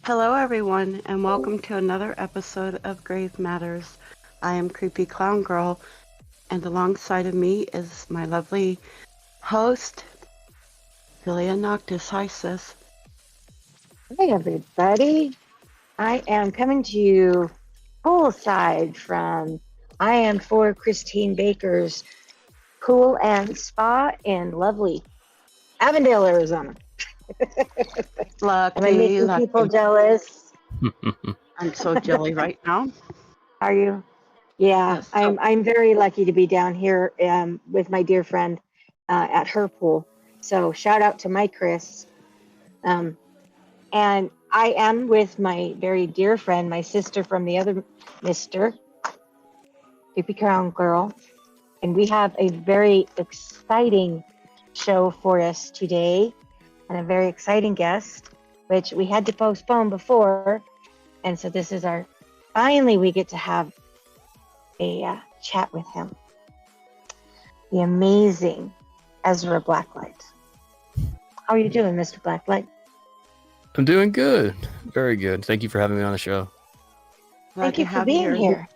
Hello, everyone, and welcome to another episode of Grave Matters. I am CreepyClownGirl, and alongside of me is my lovely host, Filia Noctis. Hi, sis. Hi, everybody. I am coming to you poolside from I am for Christine Baker's pool and spa in lovely Avondale, Arizona. Am I Lucky, making people jealous? I'm so jelly right now. Are you? Yeah, Yes, I'm very lucky to be down here with my dear friend at her pool. So shout out to my Chris. And I am with my very dear friend, my sister from the other Mr. CreepyClownGirl, and we have a very exciting show for us today, and a very exciting guest, which we had to postpone before, and so this is our finally we get to have a chat with him, the amazing Ezra Blacklight. How are you doing, Mr. Blacklight? I'm doing good. Very good. Thank you for having me on the show. Thank you for being here.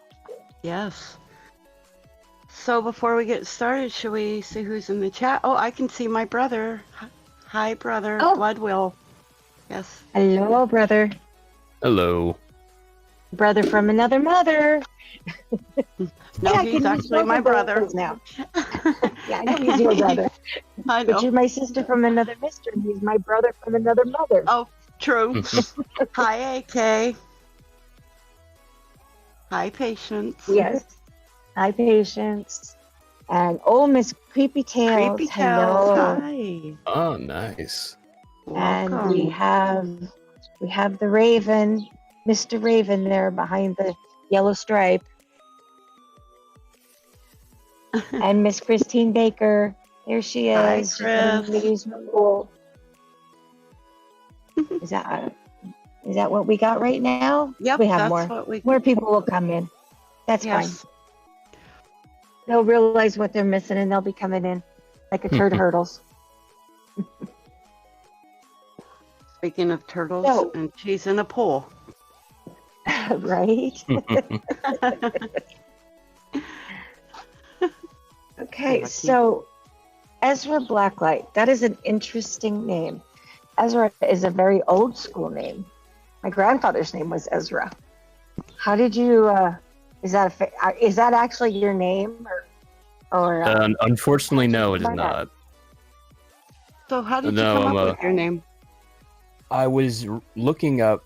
Yes. So before we get started, should we see who's in the chat? Oh, I can see my brother. Hi, brother. Oh. Bloodwill. Yes. Hello, brother. Hello. Brother from another mother. No, Yeah, he's actually my brother. Now. Yeah, I know he's your brother. I know. But you're my sister from another mister, and he's my brother from another mother. Oh, true. Hi, AK. Hi, Patience. Yes. Hi, Patience. And Miss Creepy Tales. Creepy Hello. Tales. Hi. Oh, nice. And Welcome. we have the Raven, Mr. Raven there behind the yellow stripe. And Miss Christine Baker. There she is. Hi, She's letting Chris. me use her pool. Is that what we got right now? Yep, we have that's more. what we. More people will come in. That's Yes. fine. They'll realize what they're missing, and they'll be coming in like a turd hurdles. Speaking of turtles, So- and she's in a pool. Right? Okay, Lucky. so Ezra Blacklight. That is an interesting name. Ezra is a very old school name. My grandfather's name was Ezra. How did you? Is that actually your name, or? Unfortunately, no, it is Why not? not. So how did you No, come I'm up with your name? I was looking up.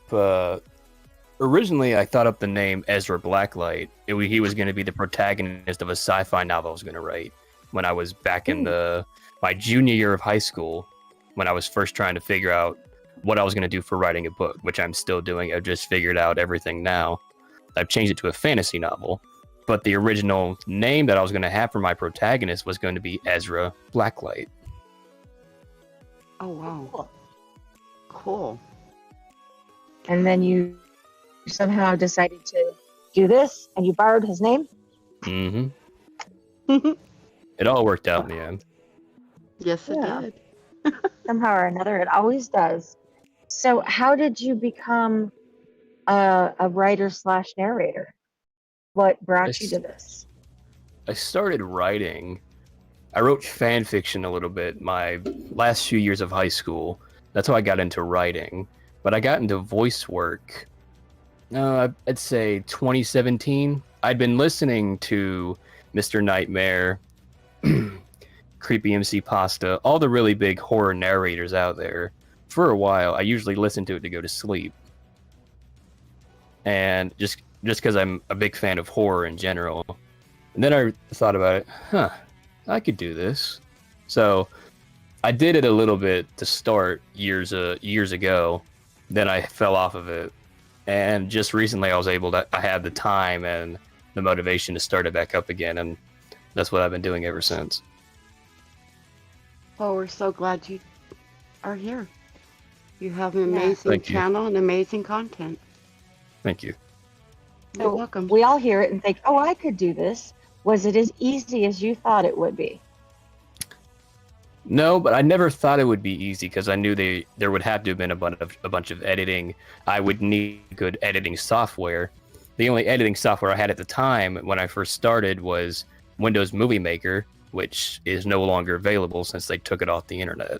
Originally, I thought up the name Ezra Blacklight. He was going to be the protagonist of a sci-fi novel I was going to write when I was back in my junior year of high school, when I was first trying to figure out what I was going to do for writing a book, which I'm still doing. I've just figured out everything now. I've changed it to a fantasy novel, but the original name that I was going to have for my protagonist was going to be Ezra Blacklight. Oh wow. Cool. And then you somehow decided to do this, and you borrowed his name. Mm-hmm. It all worked out in the end. Yes, it Yeah. did. Somehow or another, it always does. So, how did you become a writer / narrator? What brought you to this? I started writing. I wrote fan fiction a little bit my last few years of high school. That's how I got into writing. But I got into voice work, I'd say 2017. I'd been listening to Mr. Nightmare, Creepy MC Pasta, all the really big horror narrators out there for a while. I usually listen to it to go to sleep. And just because I'm a big fan of horror in general. And then I thought about it, I could do this. So I did it a little bit to start years ago. Then I fell off of it. And just recently I had the time and the motivation to start it back up again. And that's what I've been doing ever since. Oh, we're so glad you are here. You have an Yeah. amazing Thank you. channel and amazing content. Thank you. You're So welcome. we all hear it and think, "Oh, I could do this." Was it as easy as you thought it would be? No, but I never thought it would be easy because I knew there would have to have been a bunch of editing. I would need good editing software. The only editing software I had at the time when I first started was Windows Movie Maker, which is no longer available since they took it off the internet.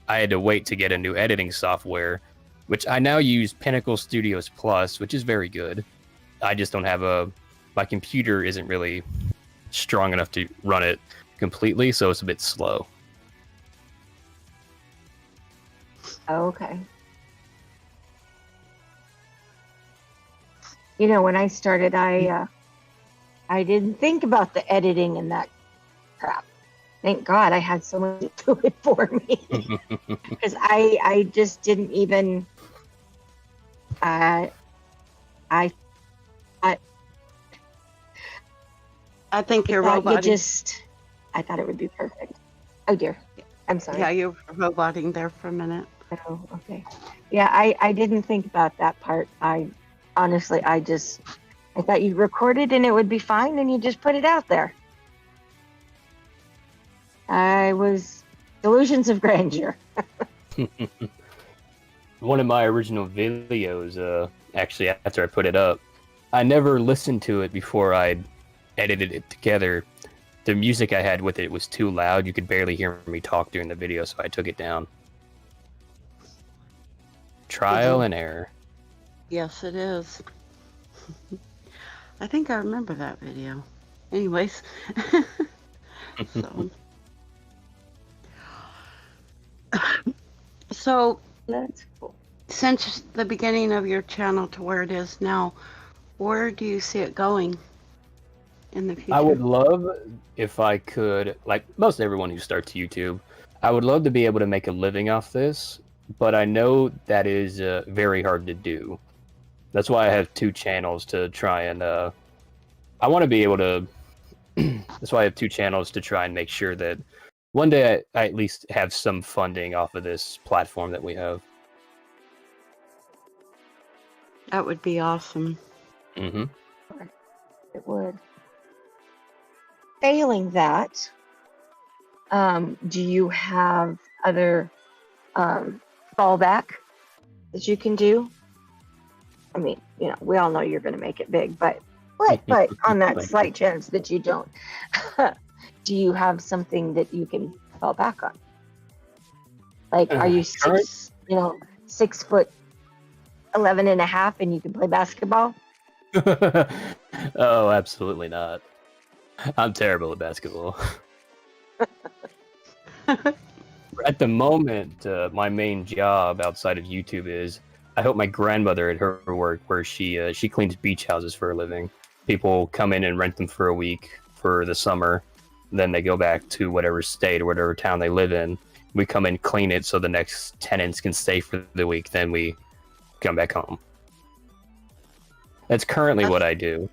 I had to wait to get a new editing software, which I now use Pinnacle Studios Plus, which is very good. I just don't have my computer isn't really strong enough to run it completely, so it's a bit slow. Okay. You know, when I started, I didn't think about the editing and that crap. Thank God I had someone to do it for me, because I just didn't even. I think you're thought roboting. I thought it would be perfect. Oh dear, I'm sorry. Yeah, you're roboting there for a minute. Oh, okay. Yeah, I didn't think about that part. Honestly, I thought you recorded and it would be fine and you just put it out there. I was delusions of grandeur. One of my original videos, actually after I put it up, I never listened to it before I edited it together. The music I had with it was too loud. You could barely hear me talk during the video, so I took it down. Trial and error. Yes, it is. I think I remember that video. Anyways. So, That's cool. Since the beginning of your channel to where it is now, where do you see it going in the future? I would love if I could, like most everyone who starts YouTube, I would love to be able to make a living off this, but I know that is very hard to do. That's why I have 2 channels to try and, I want to be able to, that's why I have 2 channels to try and make sure that one day I at least have some funding off of this platform that we have. That would be awesome. Mm-hmm. It would. Failing that, do you have other fallback that you can do? I mean, you know, we all know you're going to make it big, but on that slight chance that you don't, do you have something that you can fall back on? Like, are you 6'11" and you can play basketball? Oh, absolutely not. I'm terrible at basketball. At the moment, my main job outside of YouTube is I help my grandmother at her work, where she cleans beach houses for a living. People come in and rent them for a week for the summer. Then they go back to whatever state or whatever town they live in. We come in, clean it so the next tenants can stay for the week. Then we come back home. That's currently what I do.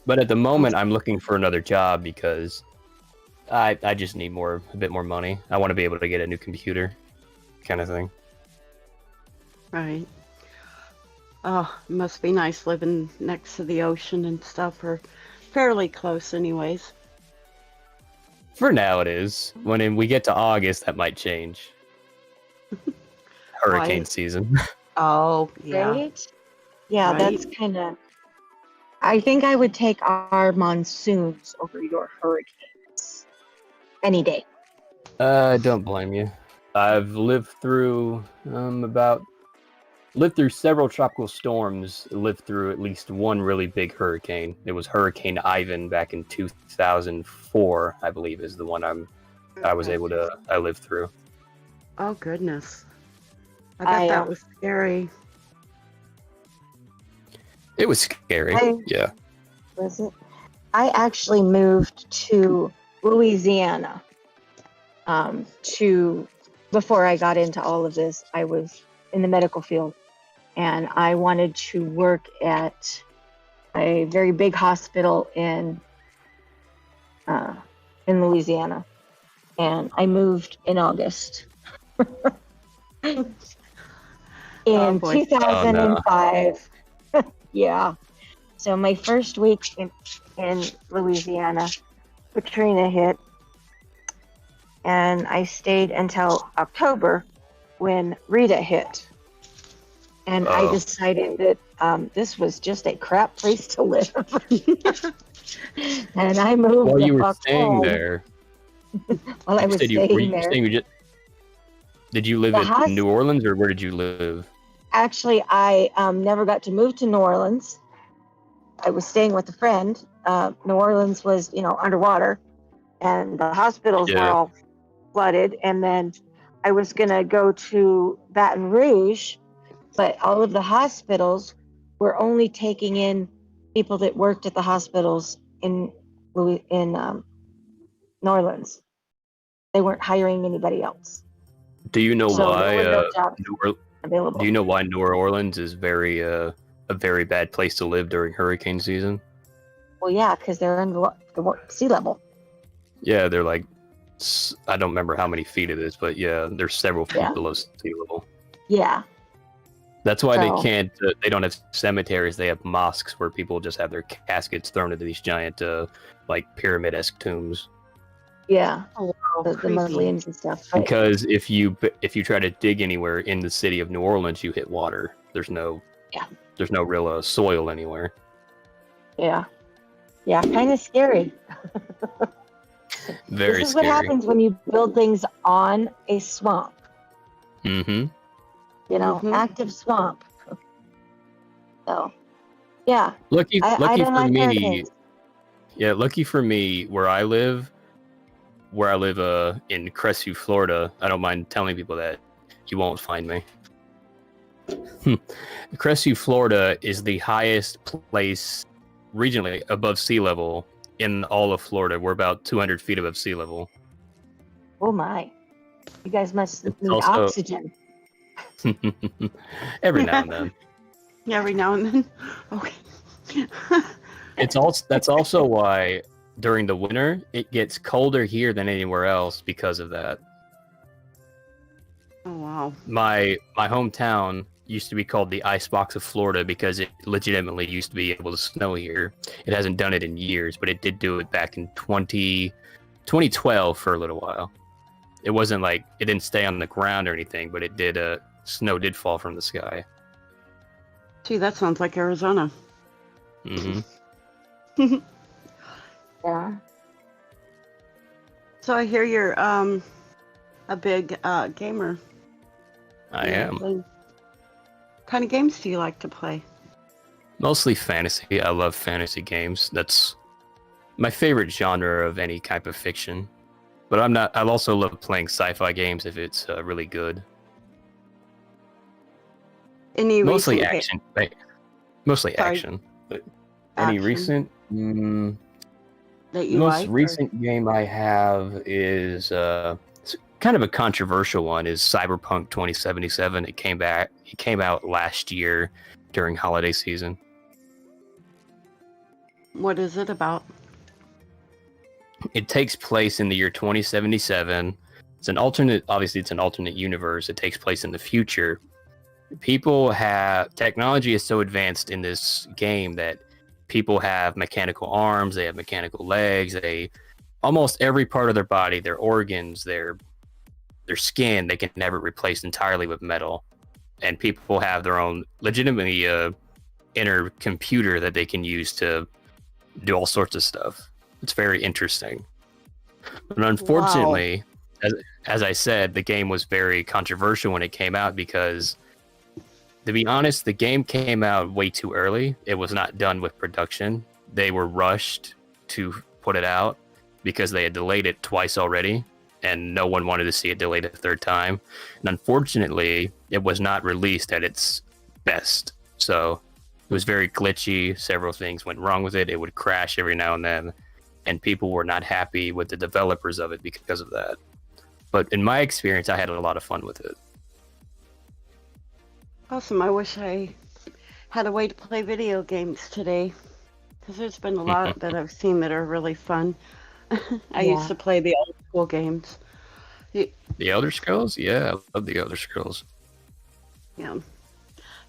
But at the moment, I'm looking for another job because I just need a bit more money. I want to be able to get a new computer, kind of thing. Right. Oh, it must be nice living next to the ocean and stuff, or fairly close anyways. For now it is. When we get to August, that might change. Hurricane season. Oh, yeah. Right? Yeah, Right. that's kind of... I think I would take our monsoons over your hurricanes any day. Don't blame you. I've lived through several tropical storms, lived through at least one really big hurricane. It was Hurricane Ivan back in 2004, I believe, is the one I lived through. Oh, goodness. I bet that was scary. It was scary, yeah. Was it? I actually moved to Louisiana before I got into all of this. I was in the medical field, and I wanted to work at a very big hospital in Louisiana, and I moved in August. In 2005. Yeah. So my first week in Louisiana, Katrina hit, and I stayed until October when Rita hit. And I decided that this was just a crap place to live. And I moved While the you were fuck staying home. there, While I was staying there. Did you live in New Orleans, or where did you live? Actually, I never got to move to New Orleans. I was staying with a friend. New Orleans was, underwater, and the hospitals were all flooded. And then I was going to go to Baton Rouge, but all of the hospitals were only taking in people that worked at the hospitals in New Orleans. They weren't hiring anybody else. Do you know why? Available. Do you know why New Orleans is a very bad place to live during hurricane season? Well, yeah, because they're under the sea level. Yeah, they're like, I don't remember how many feet it is, but yeah, there's several feet below sea level. Yeah. That's why they don't have cemeteries. They have mosques where people just have their caskets thrown into these giant, like pyramid-esque tombs. Yeah. Oh, wow, the mausoleums and stuff. Right? Because if you try to dig anywhere in the city of New Orleans, you hit water. There's no real soil anywhere. Yeah. Yeah, kind of scary. Very This is scary. what happens when you build things on a swamp. Mm-hmm. Active swamp. So, yeah. Lucky I don't for like me. hurricanes. Yeah, lucky for me, where I live in Crestview, Florida. I don't mind telling people that you won't find me. Crestview, Florida is the highest place regionally above sea level in all of Florida. We're about 200 feet above sea level. Oh my. You guys must need oxygen. Every now and then. Yeah, every now and then. Okay. That's also why during the winter it gets colder here than anywhere else because of that. Oh wow. My hometown used to be called the Icebox of Florida because it legitimately used to be able to snow here. It hasn't done it in years, but it did do it back in 2012 for a little while. It wasn't like it didn't stay on the ground or anything, but it did. Snow did fall from the sky. Gee, that sounds like Arizona. Mm-hmm. Yeah. So I hear you're a big gamer. I am. What kind of games do you like to play? Mostly fantasy. I love fantasy games. That's my favorite genre of any type of fiction. But I also love playing sci-fi games if it's really good. Mostly action. Mostly action. But any recent? That you most recent game I have is it's kind of a controversial one. Is Cyberpunk 2077? It came out last year during holiday season. What is it about? It takes place in the year 2077. It's an alternate universe. It takes place in the future. Technology is so advanced in this game that people have mechanical arms, they have mechanical legs, almost every part of their body, their organs, their skin, they can never replace entirely with metal. And people have their own legitimately inner computer that they can use to do all sorts of stuff. It's very interesting. But unfortunately, as I said, the game was very controversial when it came out because, to be honest, the game came out way too early. It was not done with production. They were rushed to put it out because they had delayed it twice already, and no one wanted to see it delayed a third time. And unfortunately, it was not released at its best. So it was very glitchy. Several things went wrong with it. It would crash every now and then, and people were not happy with the developers of it because of that. But in my experience, I had a lot of fun with it. Awesome. I wish I had a way to play video games today, because there's been a lot that I've seen that are really fun. I used to play the old school games. The Elder Scrolls? Yeah, I love the Elder Scrolls. Yeah.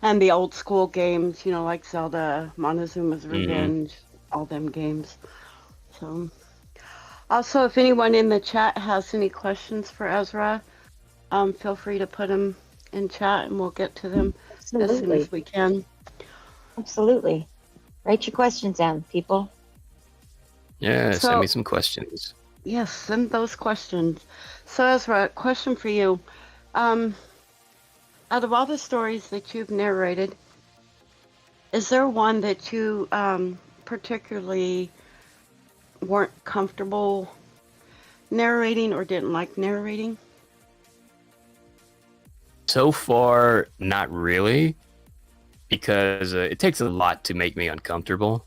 And the old school games, like Zelda, Montezuma's Revenge, all them games. So, Also, if anyone in the chat has any questions for Ezra, feel free to put them in chat and we'll get to them as soon Absolutely. as we can. Absolutely. Write your questions down, people. Yeah, So- send me some questions. Yes, send those questions. So Ezra, question for you. Out of all the stories that you've narrated, is there one that you particularly weren't comfortable narrating or didn't like narrating? So far, not really, because it takes a lot to make me uncomfortable.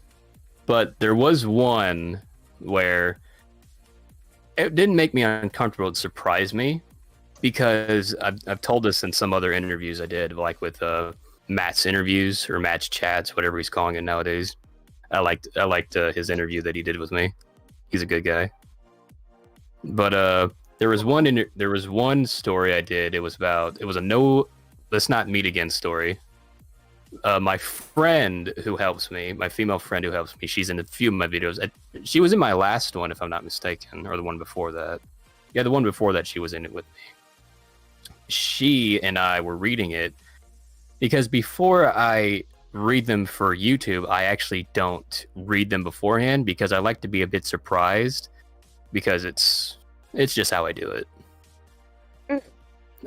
But there was one where it didn't make me uncomfortable. It surprised me, because I've told this in some other interviews I did, like with Matt's interviews or Matt's chats, whatever he's calling it nowadays. I liked his interview that he did with me. He's a good guy. But there was one story I did. It was a no, let's not meet again story. My friend who helps me, my female friend who helps me, she's in a few of my videos. She was in my last one, if I'm not mistaken, or the one before that. Yeah, the one before that, she was in it with me. She and I were reading it, because before I read them for YouTube, I actually don't read them beforehand, because I like to be a bit surprised, because it's just how I do it.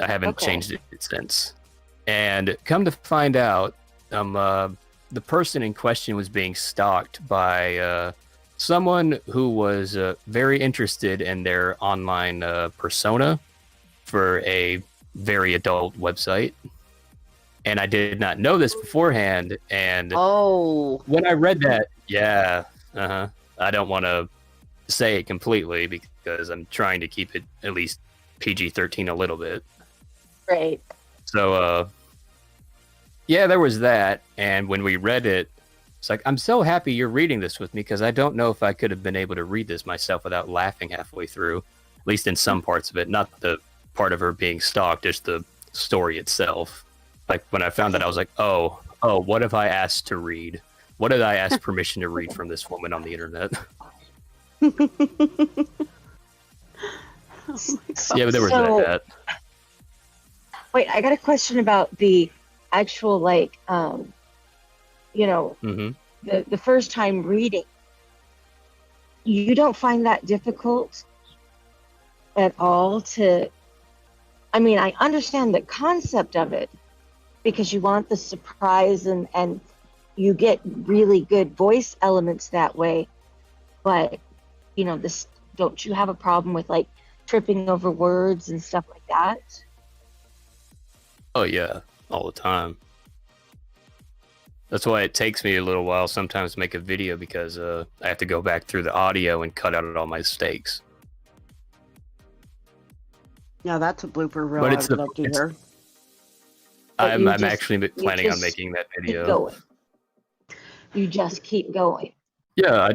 I haven't changed it since. And come to find out, the person in question was being stalked by someone who was very interested in their online persona for a very adult website. And I did not know this beforehand. And when I read that, I don't want to say it completely, because I'm trying to keep it at least PG-13 a little bit. Right. So, yeah, there was that. And when we read it, it's like, I'm so happy you're reading this with me, because I don't know if I could have been able to read this myself without laughing halfway through, at least in some parts of it. Not the part of her being stalked, just the story itself. Like, when I found that, I was like, oh, what have I asked to read? What did I ask permission to read from this woman on the internet? Oh my God. Yeah, but there was that. Wait, I got a question about the actual, like, Mm-hmm. the first time reading. You don't find that difficult at all to, I mean, I understand the concept of it, because you want the surprise and you get really good voice elements that way. But, this, don't you have a problem with, like, tripping over words and stuff like that? Oh, yeah, all the time. That's why it takes me a little while sometimes to make a video, because I have to go back through the audio and cut out all my mistakes. Yeah, that's a blooper reel But I it's would love to hear. I'm actually planning on making that Keep video. going. You just keep going. Yeah.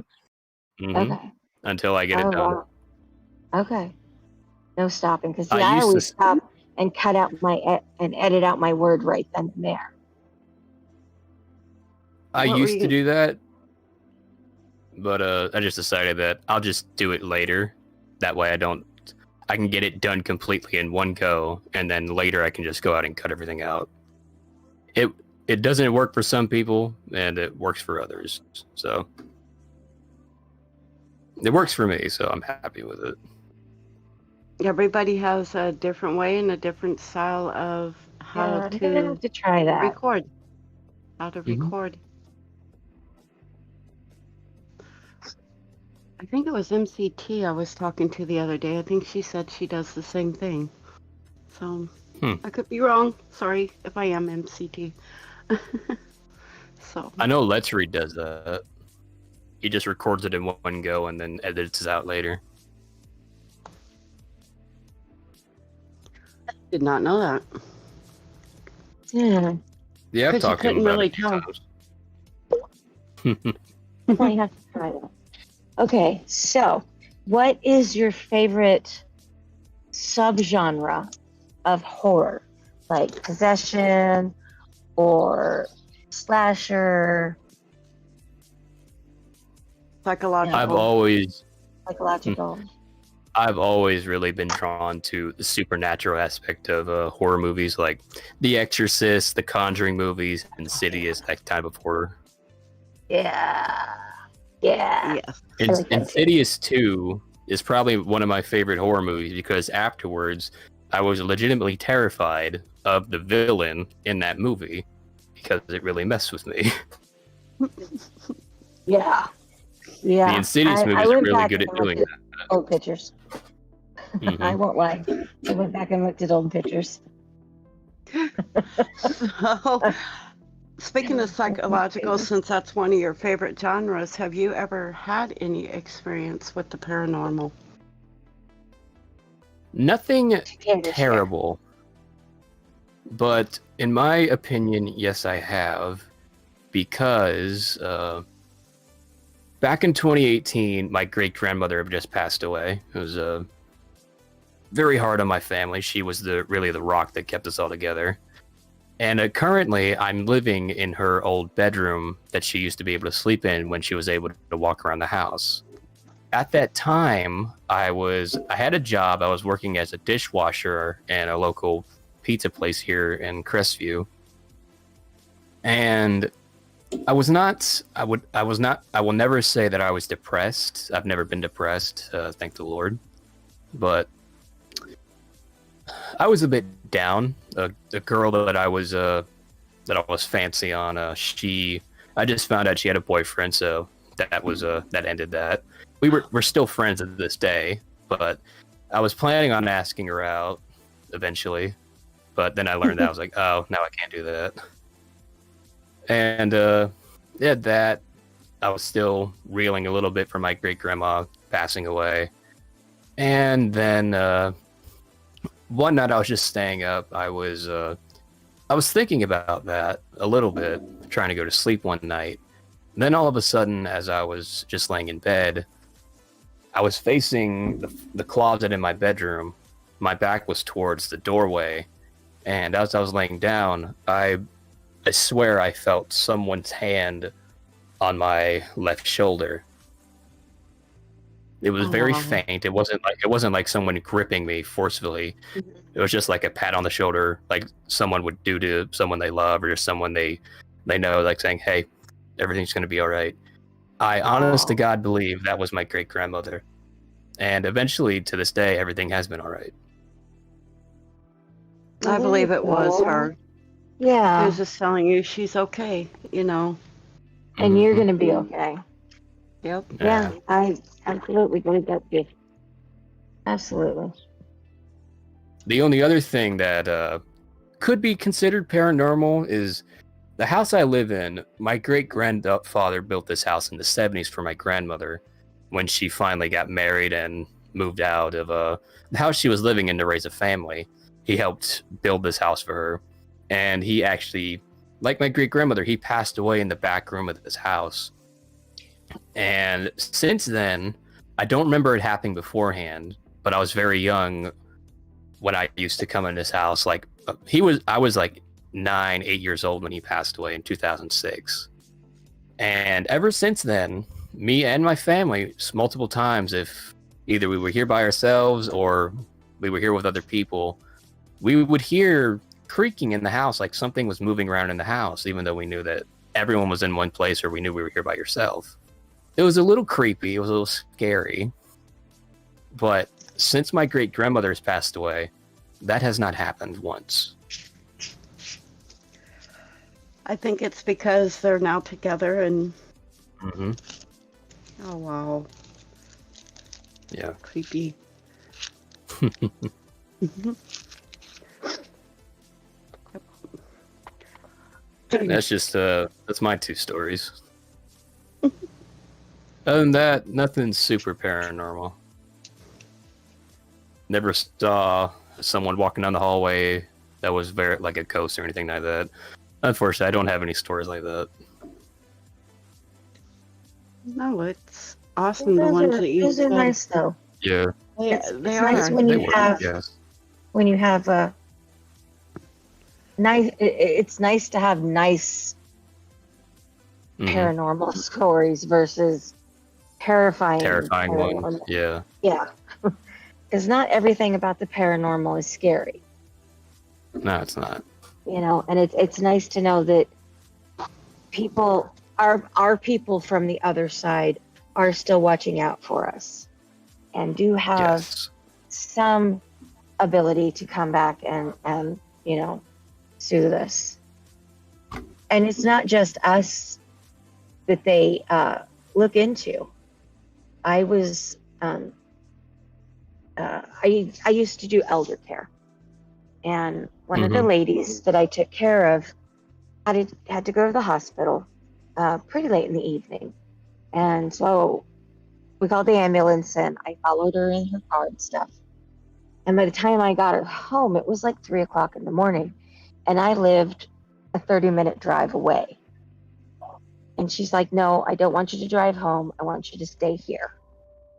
Okay. Until I get it done. Wow. Okay. No stopping, because I I used always to- stop and cut out and edit out my word right then and there. I What were used you to gonna- do that, but I just decided that I'll just do it later. That way I can get it done completely in one go, and then later I can just go out and cut everything out. It doesn't work for some people, and it works for others. So it works for me, so I'm happy with it. Everybody has a different way and a different style of how I'm gonna to have to try that. record. How to Mhm. record. I think it was MCT I was talking to the other day. I think she said she does the same thing. So I could be wrong. Sorry if I am MCT. So I know Let's Read does that. He just records it in one go and then edits it out later. did not know that. Yeah. Yeah, I've 'Cause you talked to him couldn't about really it a few tell. times. Definitely have to try that. Okay, so what is your favorite subgenre of horror? Like possession or slasher? Psychological. I've always Psychological. I've always really been drawn to the supernatural aspect of horror movies, like The Exorcist, the Conjuring movies, Insidious, that type of horror. Yeah. Yeah. Yes. I like that too. Insidious 2 is probably one of my favorite horror movies because afterwards I was legitimately terrified of the villain in that movie because it really messed with me. Yeah. Yeah. The Insidious movies are really good at doing that. Old pictures. I won't lie. I went back and looked at old pictures. So, speaking of psychological, since that's one of your favorite genres, have you ever had any experience with the paranormal? Nothing terrible. But in my opinion, yes, I have. Because back in 2018, my great-grandmother had just passed away. It was very hard on my family. She was really the rock that kept us all together. And currently, I'm living in her old bedroom that she used to be able to sleep in when she was able to walk around the house. At that time, I had a job. I was working as a dishwasher in a local pizza place here in Crestview. And I will never say that I was depressed. I've never been depressed, thank the Lord. But I was a bit down. The girl that I was fancy on, I just found out she had a boyfriend, so that ended that. We're still friends to this day, but I was planning on asking her out eventually, but then I learned that I was like, oh, now I can't do that. And that I was still reeling a little bit from my great grandma passing away, and then one night I was just staying up. I was thinking about that a little bit, trying to go to sleep one night. And then all of a sudden, as I was just laying in bed, I was facing the closet in my bedroom. My back was towards the doorway, and as I was laying down, I swear I felt someone's hand on my left shoulder. It was very faint. It wasn't like someone gripping me forcefully. It was just like a pat on the shoulder, like someone would do to someone they love or just someone they know, like saying, "Hey, everything's going to be all right." I honest to God believe that was my great grandmother, and eventually to this day, everything has been all right. I believe it was her. Yeah. I was just telling you she's okay, you know. And you're going to be okay. Yep. Yeah, I absolutely believe that too. Absolutely. The only other thing that could be considered paranormal is the house I live in. My great-grandfather built this house in the 70s for my grandmother when she finally got married and moved out of the house she was living in to raise a family. He helped build this house for her. And he actually, like my great-grandmother, he passed away in the back room of this house. And since then, I don't remember it happening beforehand, but I was very young when I used to come in this house. Like I was like 8 years old when he passed away in 2006. And ever since then, me and my family, multiple times, if either we were here by ourselves or we were here with other people, we would hear creaking in the house, like something was moving around in the house, even though we knew that everyone was in one place or we knew we were here by yourself. It was a little creepy. It was a little scary. But since my great-grandmother has passed away, that has not happened once. I think it's because they're now together and... Mm-hmm. Oh, wow. Yeah. Creepy. That's my two stories. Other than that, nothing super paranormal. Never saw someone walking down the hallway that was very like a ghost or anything like that. Unfortunately, I don't have any stories like that. No, it's awesome. The ones that you Those are said. nice, though. Yeah. It's They nice are. when They you were, have yes. when you have a nice. It's nice to have nice Mhm. paranormal stories versus Terrifying one. paranormal. Yeah. Yeah. Because not everything about the paranormal is scary, No, it's not. and it's nice to know that people, our people from the other side, are still watching out for us and do have Yes. some ability to come back and soothe us. And it's not just us that they look into. I was I used to do elder care, and one of the ladies that I took care of had to go to the hospital pretty late in the evening, and so we called the ambulance, and I followed her in her car and stuff. And by the time I got her home, it was like 3 o'clock in the morning, and I lived a 30-minute drive away. And she's like, "No, I don't want you to drive home. I want you to stay here."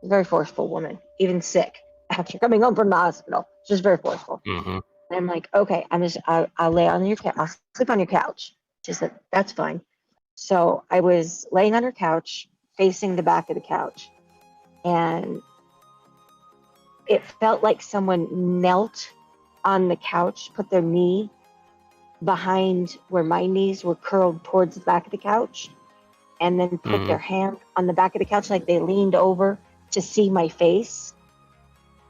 A very forceful woman, even sick after coming home from the hospital. She's very forceful. Mm-hmm. And I'm like, "Okay, I'll lay on your couch. I'll sleep on your couch." She said, "That's fine." So I was laying on her couch, facing the back of the couch, and it felt like someone knelt on the couch, put their knee behind where my knees were curled towards the back of the couch, and then put their hand on the back of the couch like they leaned over to see my face,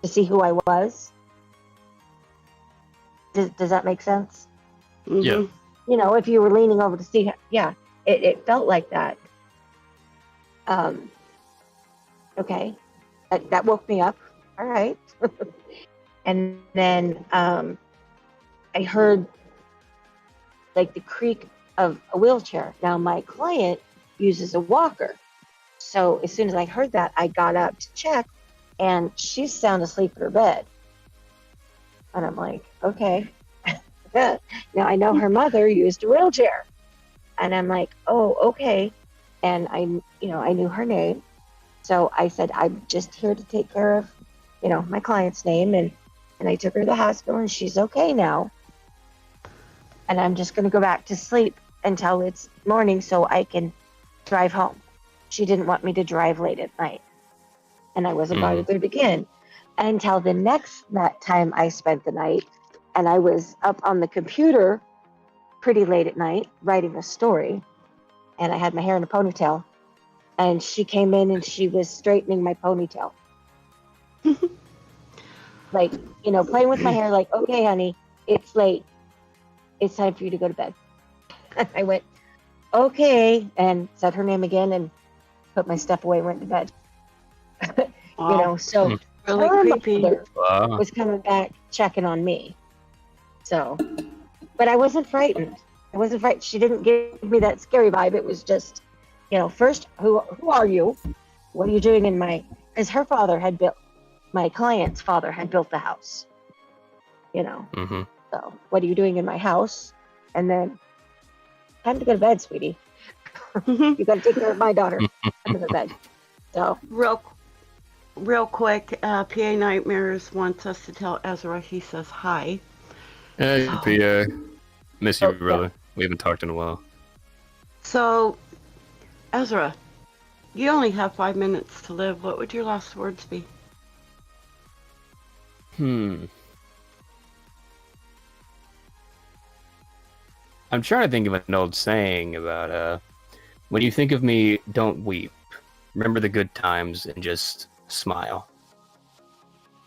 to see who I was. Does that make sense? Yeah. If you were leaning over to see, it felt like that. Okay, that woke me up. All right. And then I heard like the creak of a wheelchair. Now my client uses a walker. So as soon as I heard that, I got up to check, and she's sound asleep in her bed. And I'm like, okay. Now I know her mother used a wheelchair. And I'm like, oh, okay. And I knew her name. So I said, "I'm just here to take care of, my client's name." And I took her to the hospital, and she's okay now. And I'm just going to go back to sleep until it's morning so I can drive home. She didn't want me to drive late at night. And I wasn't bothered to begin until the next time I spent the night, and I was up on the computer pretty late at night writing a story, and I had my hair in a ponytail, and she came in and she was straightening my ponytail. Like, playing with my hair, like, "Okay, honey, it's late. It's time for you to go to bed." I went, "Okay," and said her name again and put my stuff away and went to bed. So Really her creepy. mother was coming back checking on me. So, but I wasn't frightened. She didn't give me that scary vibe. It was just, first, who are you? What are you doing in my? Because her father had built, my client's father had built the house. So, what are you doing in my house? And then, time to go to bed, sweetie. You got to take care of my daughter. Time to go to bed. So, real quick, PA Nightmares wants us to tell Ezra he says hi. Hey, PA. Miss you, brother. yeah. We haven't talked in a while. So, Ezra, you only have 5 minutes to live. What would your last words be? I'm trying to think of an old saying about when you think of me, don't weep. Remember the good times and just smile.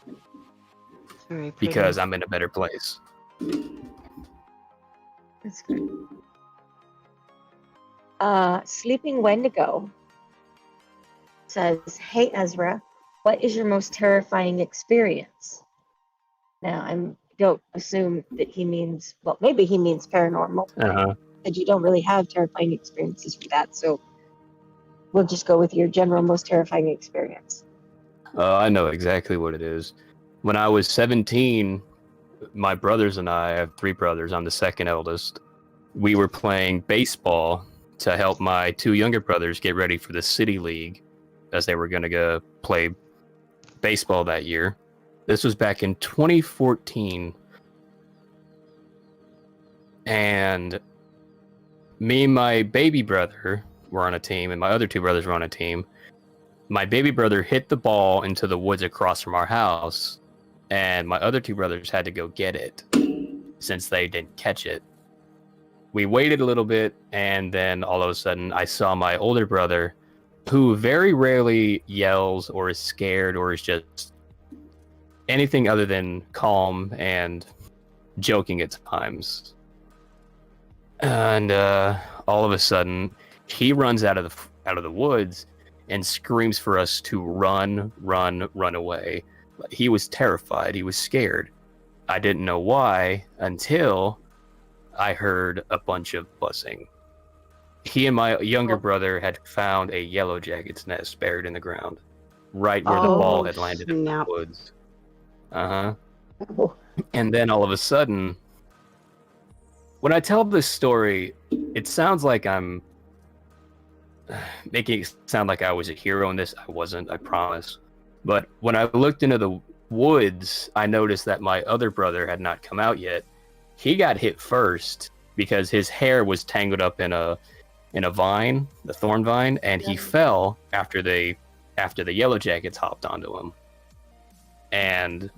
It's very pretty. Because I'm in a better place. That's good. Sleeping Wendigo says, "Hey Ezra, what is your most terrifying experience?" Now I don't assume that he means, well, maybe he means paranormal. And you don't really have terrifying experiences for that, so we'll just go with your general most terrifying experience. I know exactly what it is. When I was 17, my brothers and I have 3 brothers. I'm the second eldest. We were playing baseball to help my 2 younger brothers get ready for the city league, as they were going to go play baseball that year. This was back in 2014. And me and my baby brother were on a team, and my other 2 brothers were on a team. my baby brother hit the ball into the woods across from our house, and my other two brothers had to go get it since they didn't catch it. We waited a little bit, and then all of a sudden I saw my older brother, who very rarely yells or is scared or is just anything other than calm and joking at times. And all of a sudden, he runs out of the woods and screams for us to run away. He was terrified. He was scared. I didn't know why until I heard a bunch of buzzing. He and my younger brother had found a yellow jacket's nest buried in the ground, right where the ball had landed in the woods. And then all of a sudden, when I tell this story, it sounds like I'm making it sound like I was a hero in this. I wasn't, I promise. But when I looked into the woods, I noticed that my other brother had not come out yet. He got hit first because his hair was tangled up in a vine, the thorn vine, and he fell after the yellow jackets hopped onto him. And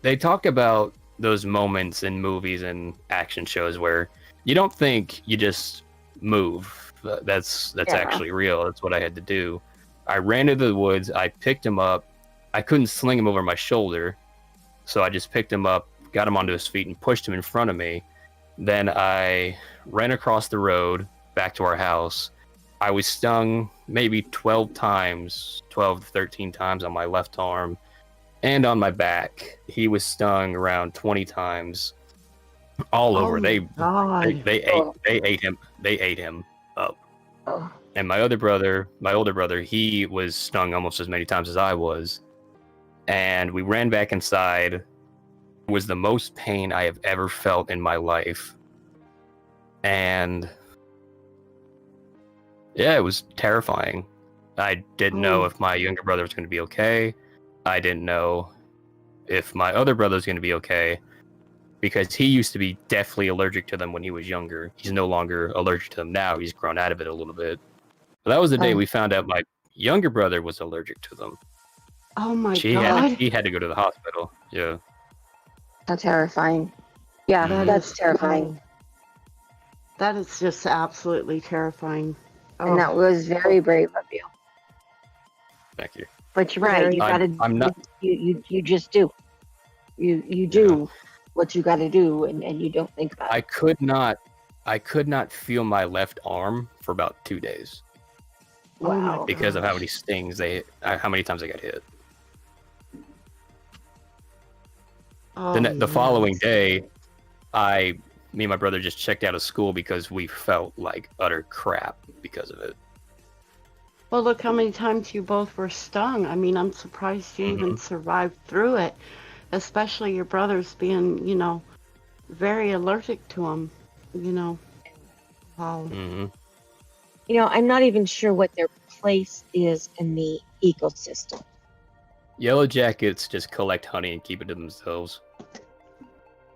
they talk about those moments in movies and action shows where you don't think, you just move. That's actually real. That's what I had to do. I ran into the woods. I picked him up. I couldn't sling him over my shoulder, so I just picked him up, got him onto his feet, and pushed him in front of me. Then I ran across the road back to our house. I was stung maybe 12 to 13 times on my left arm and on my back. He was stung around 20 times all over. They ate him up. Oh. And my older brother, he was stung almost as many times as I was. And we ran back inside. It was the most pain I have ever felt in my life. And yeah, it was terrifying. I didn't know if my younger brother was going to be okay. I didn't know if my other brother was going to be okay, because he used to be deathly allergic to them when he was younger. He's no longer allergic to them now. He's grown out of it a little bit. But that was the day we found out my younger brother was allergic to them. Oh my God. He had to go to the hospital. Yeah. How terrifying. Yeah, that's terrifying. That is just absolutely terrifying. And that was very brave of you. Thank you. But you're right. You gotta. I'm not. You just do. You do what you got to do, and you don't think about it. I could not feel my left arm for about 2 days. Wow. Because of how many stings how many times I got hit. The following day, me and my brother just checked out of school because we felt like utter crap because of it. Well, look how many times you both were stung. I mean, I'm surprised you even survived through it, especially your brothers being, very allergic to them, Wow. Mm-hmm. I'm not even sure what their place is in the ecosystem. Yellow jackets just collect honey and keep it to themselves.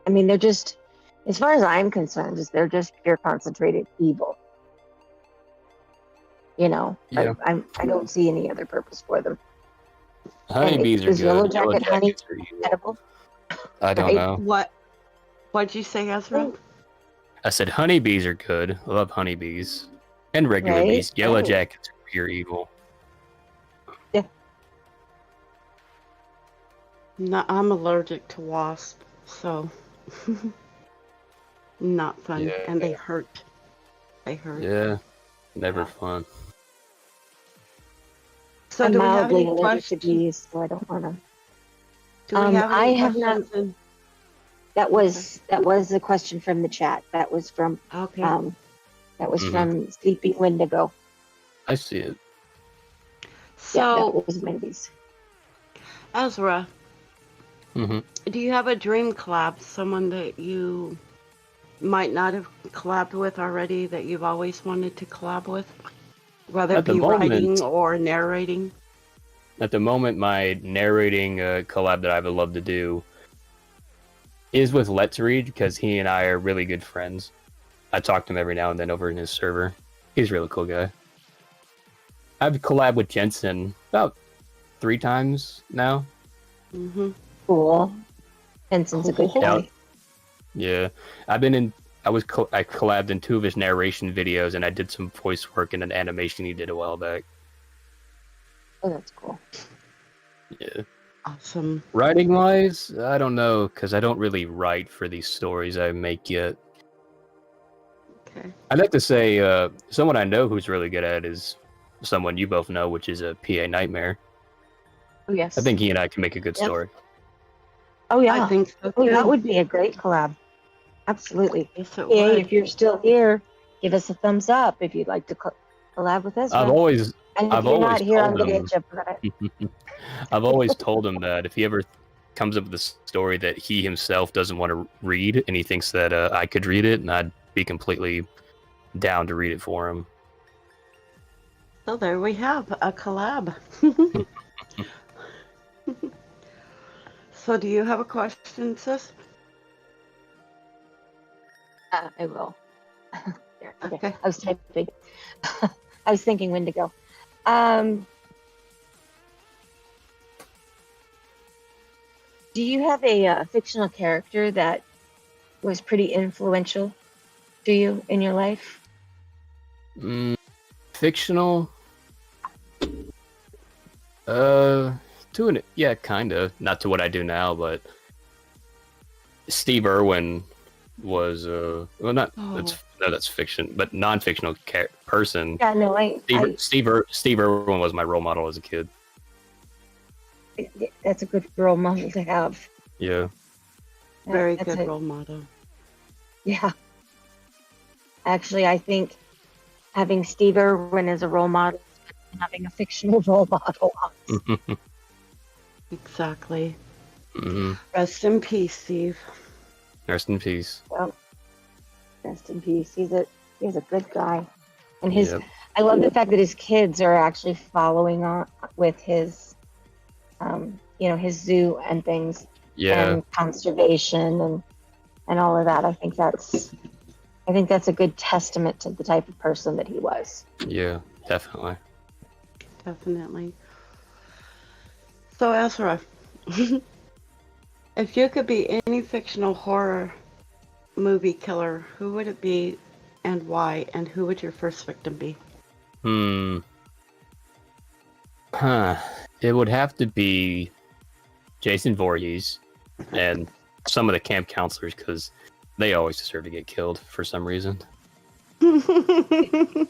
I mean, they're just, as far as I'm concerned, they're just pure concentrated evil. Yeah. I don't see any other purpose for them. Honeybees are good. Is yellow jacket honey edible? I don't know. What'd you say, Ezra? I said honeybees are good. I love honeybees. And regular bees. Yellow jackets are pure evil. Yeah. No, I'm allergic to wasps, so not fun. Yeah. And they hurt. They hurt. Yeah. Never fun. So I'm do we have mildly any allergic to questions? bees, so I don't want to. Do we have any I have not. questions? That was a question from the chat. That was from Okay. from Sleeping Wendigo. I see it. So, that was Wendy's. Ezra, Mm-hmm. do you have a dream collab? Someone that you might not have collabed with already that you've always wanted to collab with? Whether it be writing or narrating? At the moment, my narrating collab that I would love to do is with Let's Read, because he and I are really good friends. I talk to him every now and then over in his server. He's a really cool guy. I've collabed with Jensen about 3 times now. Mm-hmm. Cool. Benson's a good Cool. guy. Yeah, I've been in. I collabed in 2 of his narration videos, and I did some voice work in an animation he did a while back. Oh, that's cool. Yeah. Awesome. Writing wise, I don't know, because I don't really write for these stories I make yet. Okay. I'd like to say someone I know who's really good at it is someone you both know, which is a PA Nightmare. Oh, yes. I think he and I can make a good Yep. story. Oh, yeah. I think so Oh, too. that would be a great collab. Absolutely. Yes, it Hey, would. if you're still here, give us a thumbs up if you'd like to collab with Ezra. I've always and if you're not here, I'm told going to him. get you for credit. I've always told him that if he ever comes up with a story that he himself doesn't want to read, and he thinks that I could read it, and I'd be completely down to read it for him. So there we have a collab. So do you have a question, sis? I will. There, Okay. I was typing. I was thinking when to go. Do you have a fictional character that was pretty influential to you in your life? Fictional? Doing it, yeah, kind of. Not to what I do now, but Steve Irwin was well, not that's fiction, but non-fictional person. Yeah, no, Steve Irwin was my role model as a kid. That's a good role model to have. Yeah. Very That's good role model. Yeah. Actually, I think having Steve Irwin as a role model is better than having a fictional role model. Exactly. Mm-hmm. Rest in peace, Steve. Rest in peace. Well, rest in peace. He's a good guy, and Yep. I love the fact that his kids are actually following on with his, his zoo and things, Yeah. and conservation and all of that. I think that's a good testament to the type of person that he was. Yeah, definitely. Definitely. So Ezra, if you could be any fictional horror movie killer, who would it be and why? And who would your first victim be? It would have to be Jason Voorhees and some of the camp counselors, because they always deserve to get killed for some reason. If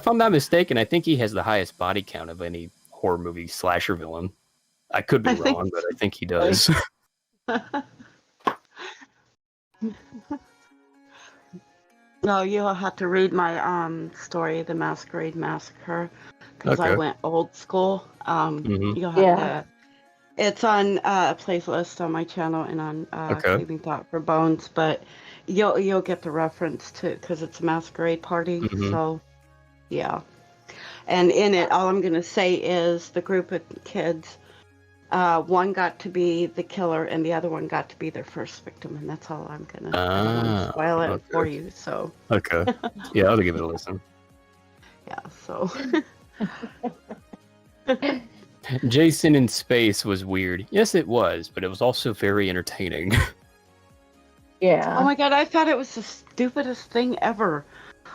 I'm not mistaken, I think he has the highest body count of any horror movie slasher villain. I could be wrong, but I think he does. No, you'll have to read my story, The Masquerade Massacre, because I Okay. went old school. Mhm. You'll have Yeah. to. It's on a playlist on my channel and on Okay. Saving Thought for Bones, but you'll get the reference to because it's a masquerade party. Mhm. So, yeah. And in it, all I'm gonna say is the group of kids. One got to be the killer, and the other one got to be their first victim, and that's all I'm gonna. I don't want to spoil it for okay. you, so Okay. Yeah, I'll give it a listen. yeah. So Jason in space was weird. Yes, it was, but it was also very entertaining. Yeah. oh my god, I thought it was the stupidest thing ever.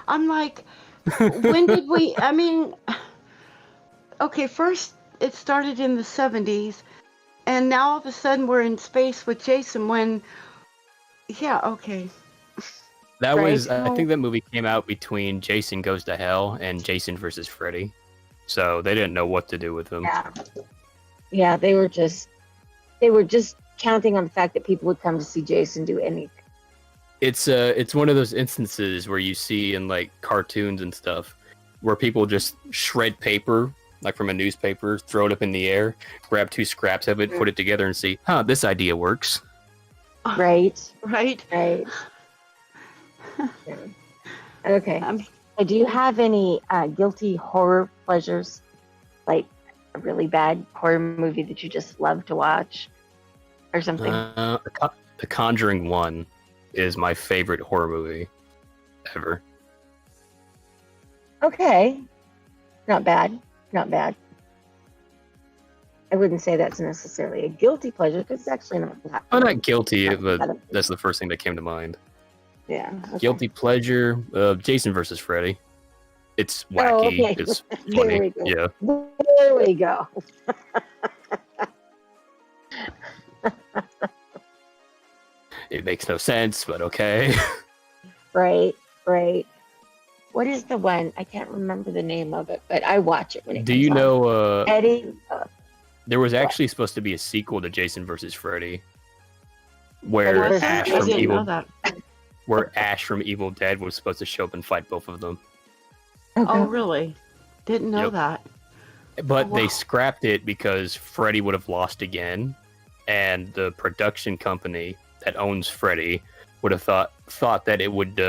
I'm like, when did we? I mean, okay, first it started in the 70s, and now all of a sudden we're in space with Jason. When, yeah, okay. That Right. was, I think that movie came out between Jason Goes to Hell and Jason versus Freddy. So they didn't know what to do with him. Yeah. Yeah, they were just counting on the fact that people would come to see Jason do anything. It's one of those instances where you see in like cartoons and stuff where people just shred paper, like from a newspaper, throw it up in the air, grab 2 scraps of it, put it together and see, this idea works. Right. Right. Right. Yeah. Okay. Um, Do you have any guilty horror pleasures, like a really bad horror movie that you just love to watch, or something? The Conjuring 1 is my favorite horror movie ever. Okay. Not bad. Not bad. I wouldn't say that's necessarily a guilty pleasure because it's actually not that. I'm not guilty, but that's the first thing that came to mind. Yeah. Okay. Guilty pleasure, Jason versus Freddy. It's wacky. Okay. It's There funny. we go. Yeah. There we go. It makes no sense, but okay. Right. Right. What is the one? I can't remember the name of it, but I watch it when it Do comes you on. know? Eddie? There was actually supposed to be a sequel to Jason versus Freddy, where Was there? Ash I from didn't know that. Evil Dead was supposed to show up and fight both of them. Oh, really? Didn't know Yep. that. But Oh, they wow. scrapped it because Freddy would have lost again, and the production company that owns Freddy would have thought that it would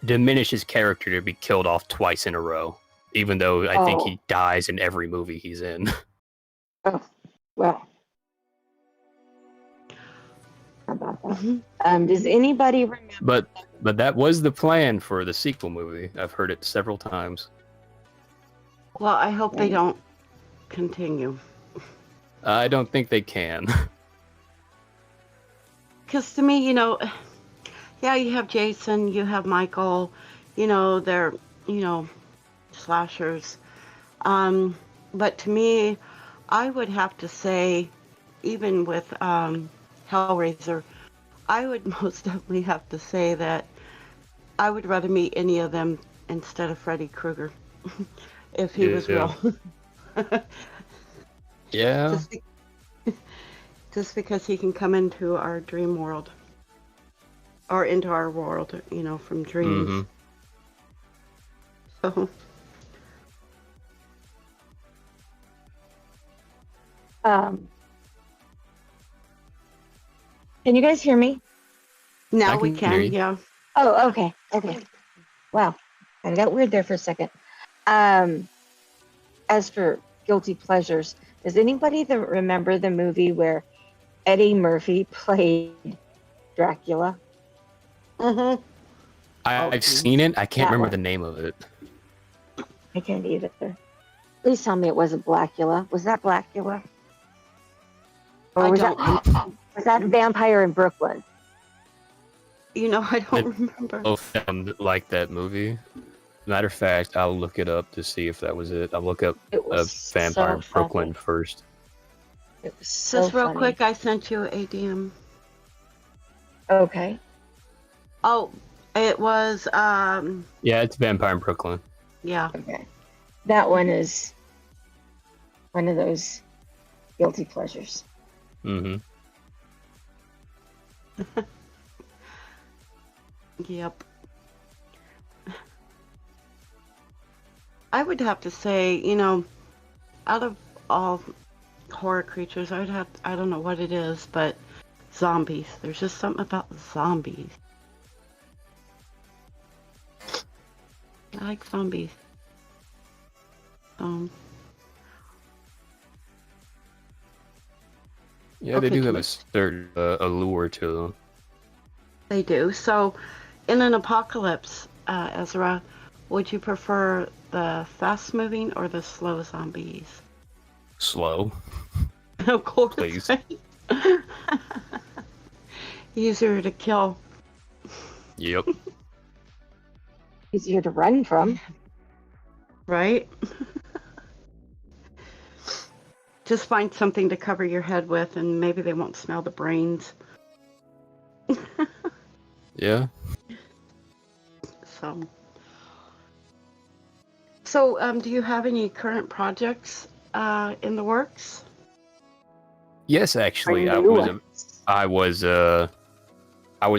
diminish his character to be killed off twice in a row, even though I think he dies in every movie he's in. Oh, well. How about that? Mhm. Does anybody remember? But that was the plan for the sequel movie. I've heard it several times. Well, I hope they don't continue. I don't think they can. Because to me, yeah, you have Jason, you have Michael, they're, slashers. But to me, I would have to say, even with Hellraiser, I would most definitely have to say that I would rather meet any of them instead of Freddy Krueger, if he was real. Yeah. Just because he can come into our dream world. Or into our world, from dreams. So. Can you guys hear me? Now I we can hear can, you. yeah. Oh, okay. Okay. Wow. I got weird there for a second. As for guilty pleasures, does anybody remember the movie where Eddie Murphy played Dracula? Mm-hmm. I've seen it. I can't That remember one. the name of it. I can't either. Please tell me it wasn't Blackula. Was that Blackula? Or was that Vampire in Brooklyn? I don't remember. Both sound like that movie. Matter of fact, I'll look it up to see if that was it. I'll look up It was Vampire in so Brooklyn funny. first. It was so Just real funny. quick, I sent you a DM. Okay. Oh, it was, Yeah, it's Vampire in Brooklyn. yeah. Okay. That one is one of those guilty pleasures. Mm-hmm. Yep. I would have to say, out of all horror creatures, I don't know what it is, but zombies. There's just something about zombies. I like zombies. Yeah, they Okay, do have can a certain allure to them. They do. So, in an apocalypse, Ezra, would you prefer the fast-moving or the slow zombies? Slow. Of course. Please. Right? Easier to kill. Yep. Easier to run from. Right? Just find something to cover your head with, and maybe they won't smell the brains. Yeah. So, do you have any current projects in the works? Yes, actually, I was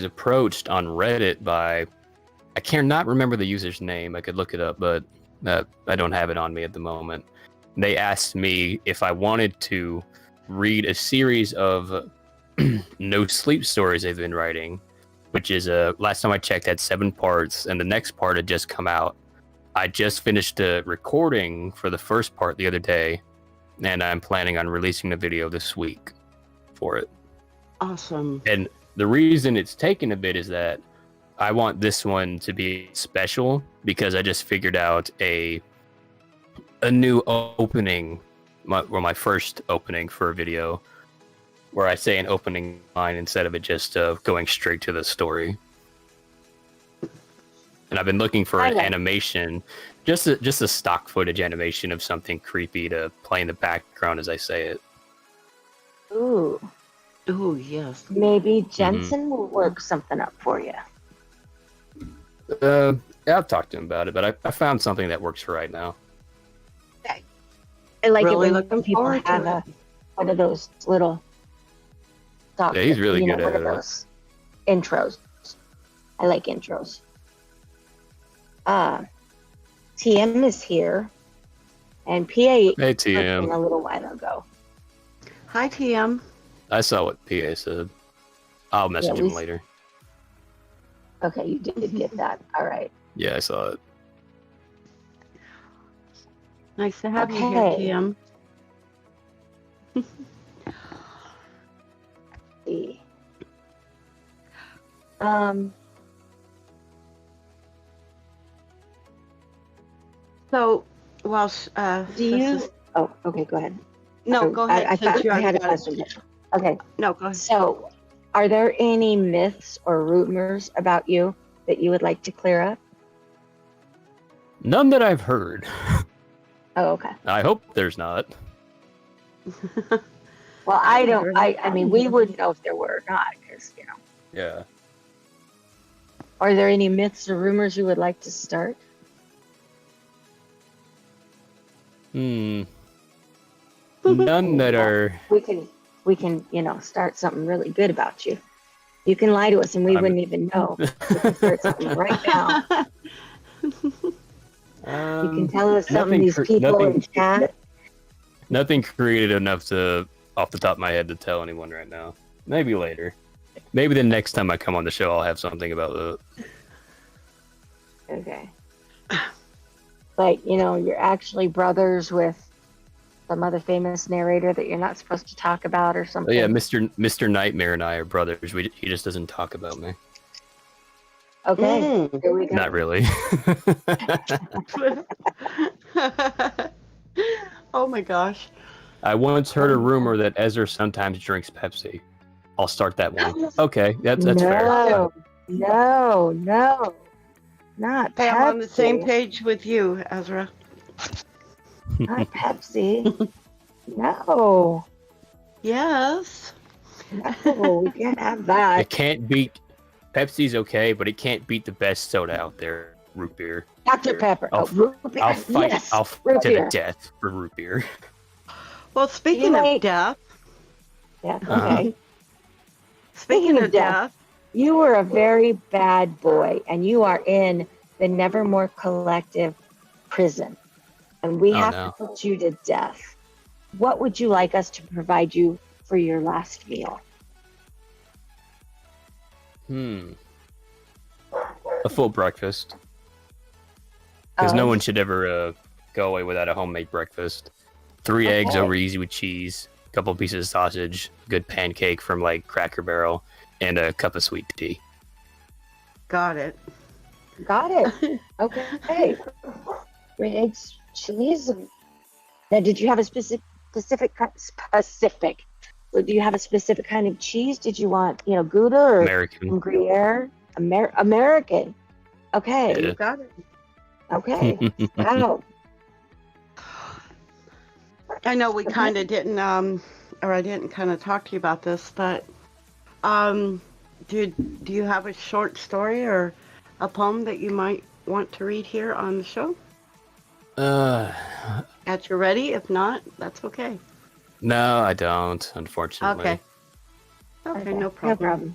approached on Reddit by, I cannot remember the user's name. I could look it up, but I don't have it on me at the moment. They asked me if I wanted to read a series of no sleep stories they've been writing, which is last time I checked had 7 parts, and the next part had just come out. I just finished a recording for the first part the other day, and I'm planning on releasing the video this week for it. Awesome. And the reason it's taken a bit is that I want this one to be special because I just figured out a a new opening, my first opening for a video, where I say an opening line instead of it just going straight to the story. And I've been looking for an animation, just a stock footage animation of something creepy to play in the background as I say it. Ooh. Ooh, yes. Maybe Jensen will work something up for you. Yeah, I've talked to him about it, but I found something that works for right now. Okay. I like Really it when looking people forward have to it. one of those little stock, Yeah, he's really good at one of those intros. I like intros. TM is here, and PA Hey, in TM. a little while ago. Hi, TM. I saw what PA said. I'll message him later. Okay, you did get that. All right. Yeah, I saw it. Nice to have you Okay. here, TM. See. So, while Do you? Oh, okay. Go ahead. No, go ahead. I had a question. Okay. No, go ahead. So, are there any myths or rumors about you that you would like to clear up? None that I've heard. Oh, okay. I hope there's not. Well, I don't. I mean, we wouldn't know if there were or not, because Yeah. Are there any myths or rumors you would like to start? None that are. We can start something really good about you. You can lie to us and we wouldn't even know. We can start something right now. You can tell us something these people in chat. Nothing creative enough to, off the top of my head, to tell anyone right now. Maybe later. Maybe the next time I come on the show, I'll have something about it. Okay. But, you're actually brothers with some other famous narrator that you're not supposed to talk about or something. Oh, yeah, Mr. Nightmare and I are brothers. He just doesn't talk about me. Okay. Here we go. Not really. Oh my gosh. I once heard a rumor that Ezra sometimes drinks Pepsi. I'll start that one. Okay, that's fair. No, not Hey, Pepsi. I'm on the same page with you, Ezra. Not Pepsi. No. Yes. No, we can't have that. It can't beat. Pepsi's okay, but it can't beat the best soda out there, root beer. Dr. Pepper. I'll fight. Yes. I'll fight to the death for root beer. Well, speaking of death. Yeah. Okay. Speaking of death. You were a very bad boy, and you are in the Nevermore Collective prison, and we have to put you to death. What would you like us to provide you for your last meal? A full breakfast. Because no one should ever go away without a homemade breakfast. 3 eggs over easy with cheese, a couple pieces of sausage, good pancake from like Cracker Barrel, and a cup of sweet tea. Got it. Okay. 3 eggs, cheese. Now, did you have a specific? Do you have a specific kind of cheese? Did you want, Gouda or American? Gruyere? American. Okay. Yeah. You got it. Okay. Wow. I know we kind of didn't, or I didn't kind of talk to you about this, but do you have a short story or a poem that you might want to read here on the show? At your ready. If not, that's okay. No, I don't, unfortunately. Okay, no problem.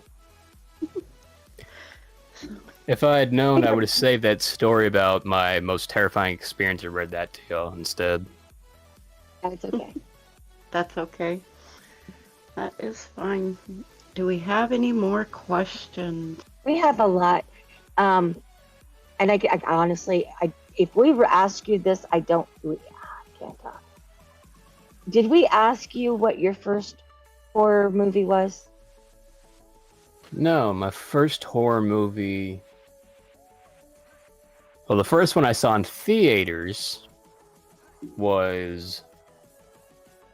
If I had known, I would have saved that story about my most terrifying experience and read that to y'all instead. That's okay. That's okay. That is fine. Do we have any more questions? We have a lot. And I honestly, if we were asked you this, I can't talk. Did we ask you what your first horror movie was? No, my first horror movie. Well, the first one I saw in theaters was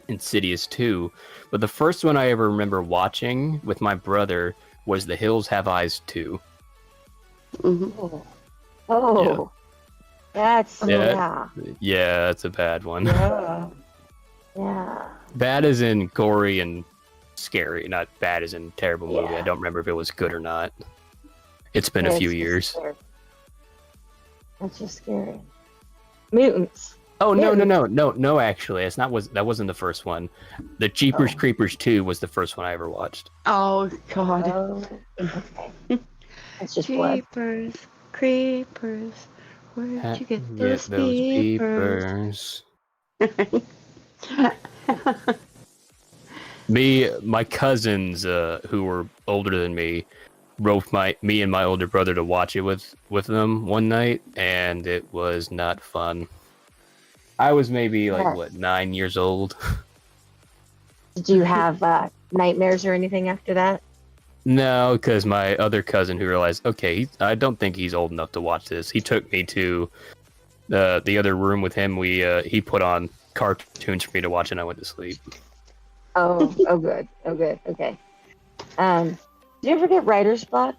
Insidious 2, but the first one I ever remember watching with my brother was The Hills Have Eyes 2. Mm-hmm. Oh, that's Yeah, that's a bad one. Yeah. Bad as in gory and scary, not bad as in terrible movie. Yeah. I don't remember if it was good or not. It's been a few years. That's just scary. Mutants. Oh no! Actually, that wasn't the first one. The Jeepers Creepers 2 was the first one I ever watched. Oh God. Oh, okay. That's just blood. Jeepers, creepers. Where'd you get those peepers? My cousins, who were older than me, roped me and my older brother to watch it with them one night, and it was not fun. I was maybe 9 years old. Did you have nightmares or anything after that? No, because my other cousin who realized, okay, I don't think he's old enough to watch this. He took me to the other room with him. He put on cartoons for me to watch, and I went to sleep. Oh, good. Okay. Did you ever get writer's block?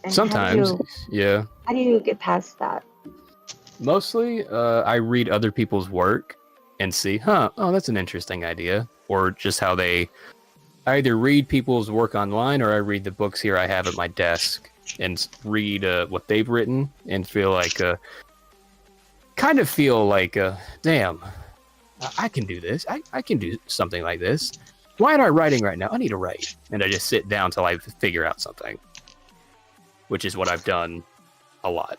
And Sometimes, yeah. How do you get past that? Mostly, I read other people's work and see, that's an interesting idea. Or just how I either read people's work online or I read the books here I have at my desk and read what they've written and feel like, damn, I can do this. I can do something like this. Why am I writing right now? I need to write. And I just sit down till I figure out something. Which is what I've done a lot.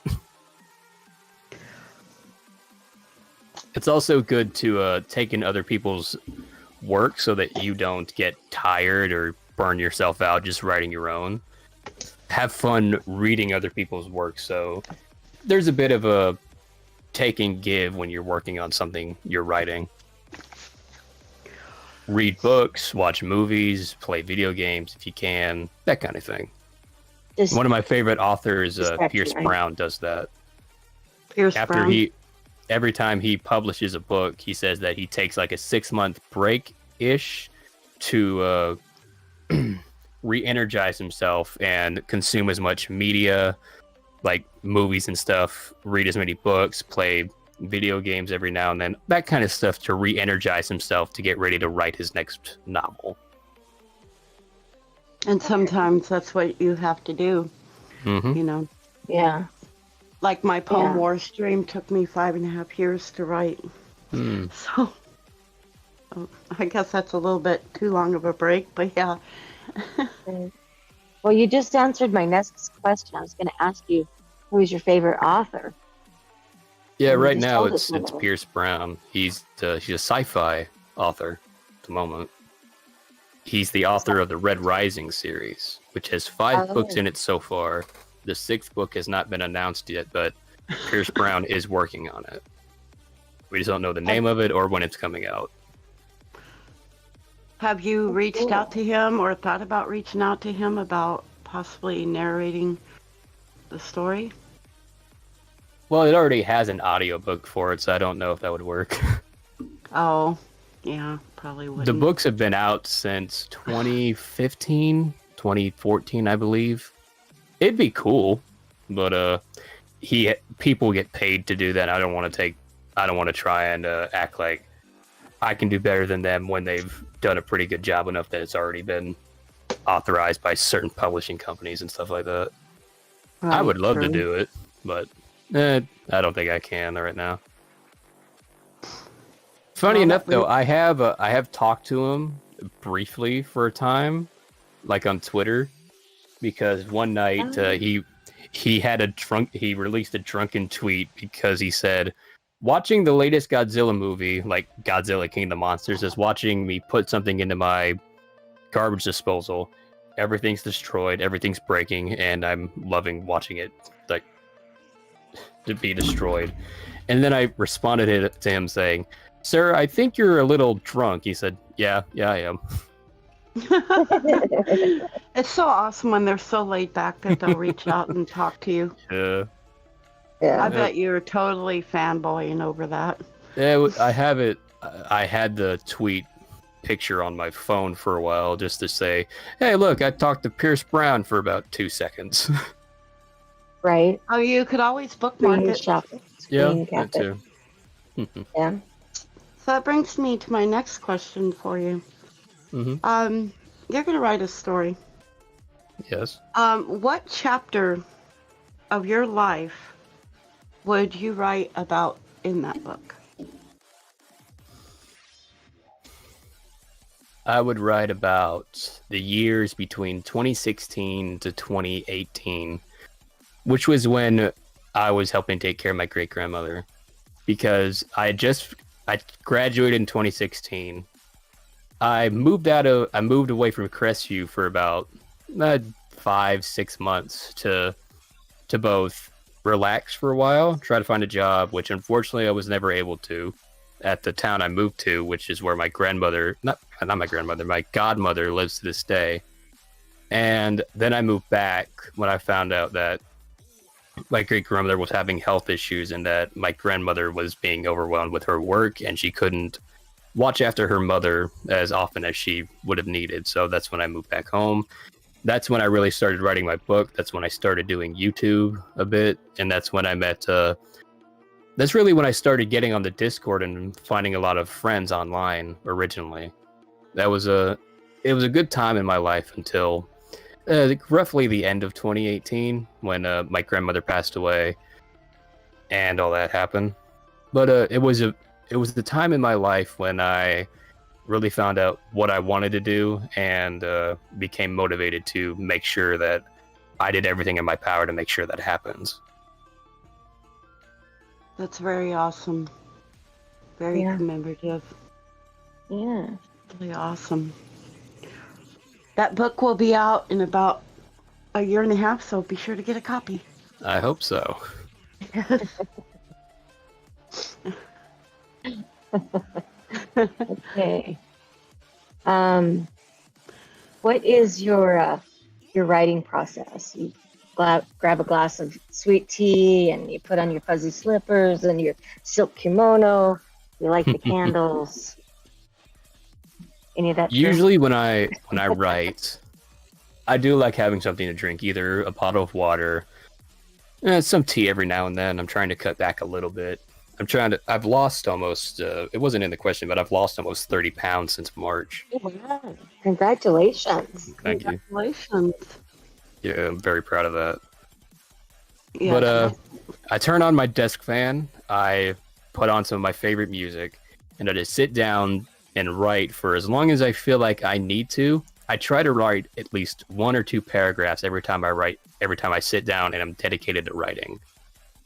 It's also good to take in other people's work so that you don't get tired or burn yourself out just writing your own. Have fun reading other people's work. So there's a bit of a take and give when you're working on something you're writing. Read books, watch movies, play video games if you can, that kind of thing. One of my favorite authors, Pierce Brown, does that. Every time he publishes a book, he says that he takes like a 6-month break-ish to re-energize himself and consume as much media, like movies and stuff, read as many books, play video games every now and then, that kind of stuff to re-energize himself to get ready to write his next novel. And sometimes that's what you have to do, you know. Yeah. Like my poem War Stream took me 5.5 years to write. So I guess that's a little bit too long of a break, but yeah. Well, you just answered my next question. I was going to ask you, who's your favorite author? Yeah, right now it's Pierce Brown. He's a sci-fi author at the moment. He's the author of the Red Rising series, which has 5 books in it so far. The 6th book has not been announced yet, but Pierce Brown is working on it. We just don't know the name of it or when it's coming out. Have you reached out to him or thought about reaching out to him about possibly narrating the story? Well, it already has an audiobook for it, so I don't know if that would work. Oh, yeah, probably wouldn't. The books have been out since 2015, 2014, I believe. It'd be cool, but people get paid to do that. I don't want to try and act like I can do better than them when they've done a pretty good job enough that it's already been authorized by certain publishing companies and stuff like that. Right, I would love to do it, but I don't think I can right now. Funny enough, though, I have talked to him briefly for a time, like on Twitter, because one night he released a drunken tweet because he said, watching the latest Godzilla movie, like Godzilla King of the Monsters, is watching me put something into my garbage disposal. Everything's destroyed, everything's breaking, and I'm loving watching it like to be destroyed. And then I responded to him saying, "Sir, I think you're a little drunk." He said, Yeah, I am. It's so awesome when they're so laid back that they'll reach out and talk to you. Yeah. Yeah. I bet you were totally fanboying over that. Yeah, I have it. I had the tweet picture on my phone for a while just to say, "Hey, look, I talked to Pierce Brown for about 2 seconds." Right. Oh, you could always bookmark it. Screenshot it. Yeah, Screen cap that it. too. Yeah. So that brings me to my next question for you. Mm-hmm. You're going to write a story. Yes. What chapter of your life would you write about in that book? I would write about the years between 2016 to 2018, which was when I was helping take care of my great grandmother, because I graduated in 2016. I moved away from Crestview for about 5-6 months to both relax for a while, try to find a job, which unfortunately I was never able to at the town I moved to, which is where my grandmother, not my grandmother, my godmother lives to this day. And then I moved back when I found out that my great grandmother was having health issues and that my grandmother was being overwhelmed with her work and she couldn't watch after her mother as often as she would have needed. So that's when I moved back home. That's when I really started writing my book. That's when I started doing YouTube a bit. And that's when I met, that's really when I started getting on the Discord and finding a lot of friends online originally. It was a good time in my life until roughly the end of 2018 when my grandmother passed away and all that happened. But it was the time in my life when I really found out what I wanted to do and became motivated to make sure that I did everything in my power to make sure that happens. That's very awesome. Very commemorative. Yeah. Really awesome. That book will be out in about a year and a half, so be sure to get a copy. I hope so. Yes. Okay. What is your writing process? You grab a glass of sweet tea and you put on your fuzzy slippers and your silk kimono. You light the candles. Any of that? Usually when I write, I do like having something to drink, either a bottle of water, some tea every now and then. I'm trying to cut back a little bit. I've lost almost, it wasn't in the question, but I've lost almost 30 pounds since March. Wow. Congratulations. Thank you. Congratulations. Yeah, I'm very proud of that. Yeah. But I turn on my desk fan, I put on some of my favorite music, and I just sit down and write for as long as I feel like I need to. I try to write at least 1 or 2 paragraphs every time I sit down and I'm dedicated to writing.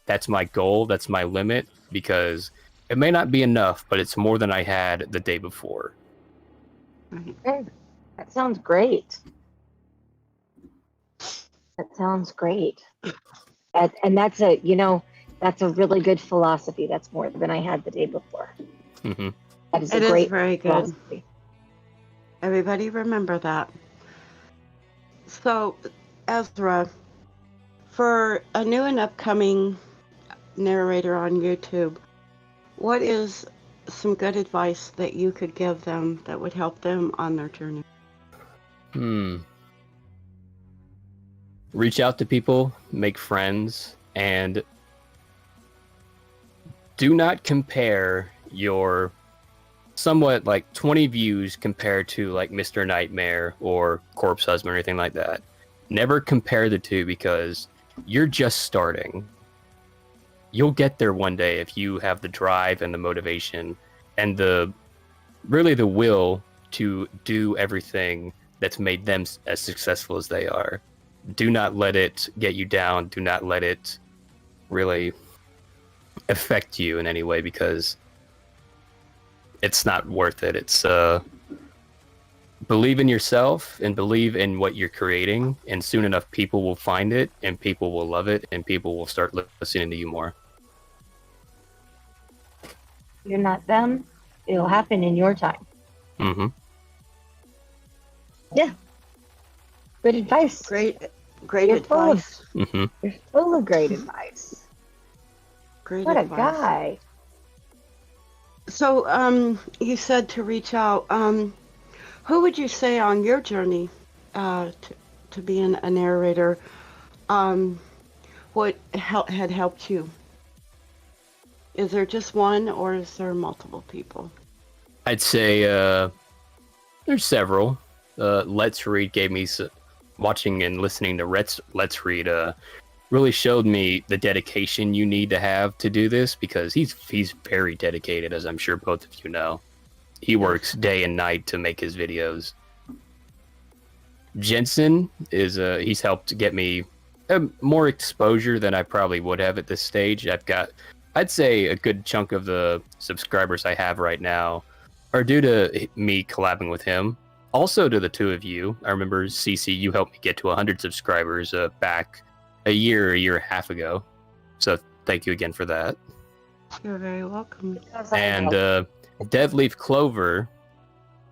That's my goal, that's my limit, because it may not be enough, but it's more than I had the day before. Okay. That sounds great. That sounds great. And that's a really good philosophy. That's more than I had the day before. Mm-hmm. That is It a is great very good. philosophy. Everybody remember that. So, Ezra, for a new and upcoming narrator on YouTube, what is some good advice that you could give them that would help them on their journey? Reach out to people, make friends, and do not compare your somewhat like 20 views compared to like Mr. Nightmare or Corpse Husband or anything like that. Never compare the two, because you're just starting. You'll get there one day if you have the drive and the motivation and the will to do everything that's made them as successful as they are. Do not let it get you down. Do not let it really affect you in any way, because it's not worth it. It's believe in yourself and believe in what you're creating, and soon enough people will find it and people will love it and people will start listening to you more. You're not them. It'll happen in your time. Mm-hmm. Yeah. Good advice. Great You're full of- advice. Mm-hmm. You're full of great advice. Great What a advice. guy. So, you said to reach out. Who would you say on your journey to being a narrator, what had helped you? Is there just one, or is there multiple people? I'd say there's several. Let's Read gave me watching and listening to Let's Read really showed me the dedication you need to have to do this, because he's very dedicated, as I'm sure both of you know. He works day and night to make his videos. Jensen is he's helped get me more exposure than I probably would have at this stage. I'd say a good chunk of the subscribers I have right now are due to me collabing with him. Also to the two of you. I remember, Cece, you helped me get to 100 subscribers back a year and a half ago. So thank you again for that. You're very welcome. And Devleaf Clover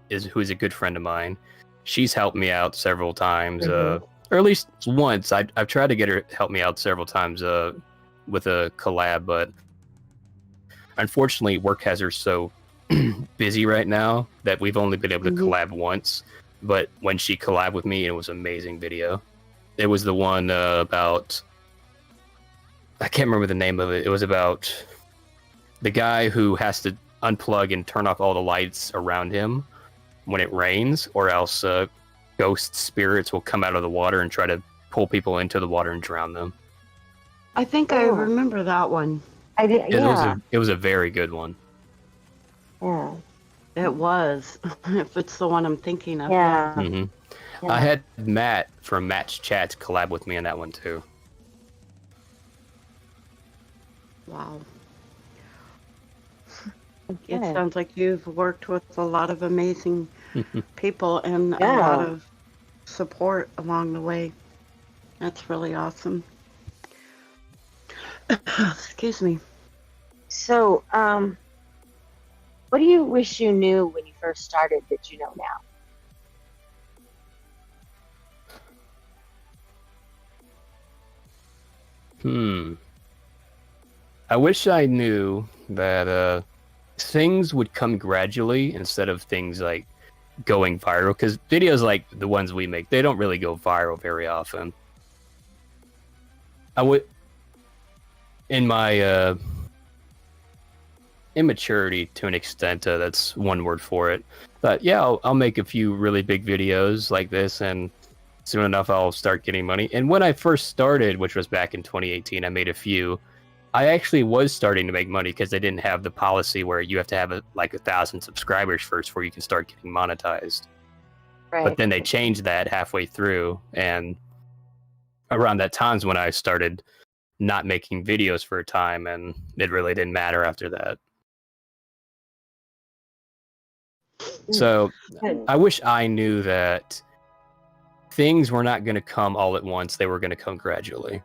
who is a good friend of mine. She's helped me out several times, or at least once. I've tried to get her to help me out several times with a collab, but unfortunately work has her so busy right now that we've only been able to collab once. But when she collabed with me, it was an amazing video. It was the one about, I can't remember the name of it. It was about the guy who has to unplug and turn off all the lights around him when it rains, or else ghost spirits will come out of the water and try to pull people into the water and drown them. I think I remember that one. I did. Yeah. It was a very good one. Yeah. It was, if it's the one I'm thinking of. Yeah. Mm-hmm. Yeah. I had Matt from Matt's Chat collab with me on that one too. Wow. Okay. It sounds like you've worked with a lot of amazing people and a lot of support along the way. That's really awesome. Excuse me. So, what do you wish you knew when you first started that you know now? I wish I knew that things would come gradually instead of things like going viral, because videos like the ones we make, they don't really go viral very often. I would, in my immaturity to an extent, that's one word for it, but yeah, I'll make a few really big videos like this, and soon enough I'll start getting money. And when I first started, which was back in 2018, I made a few. I actually was starting to make money because they didn't have the policy where you have to have 1,000 subscribers first before you can start getting monetized. Right. But then they changed that halfway through, and around that time's when I started not making videos for a time, and it really didn't matter after that. So I wish I knew that things were not going to come all at once. They were going to come gradually.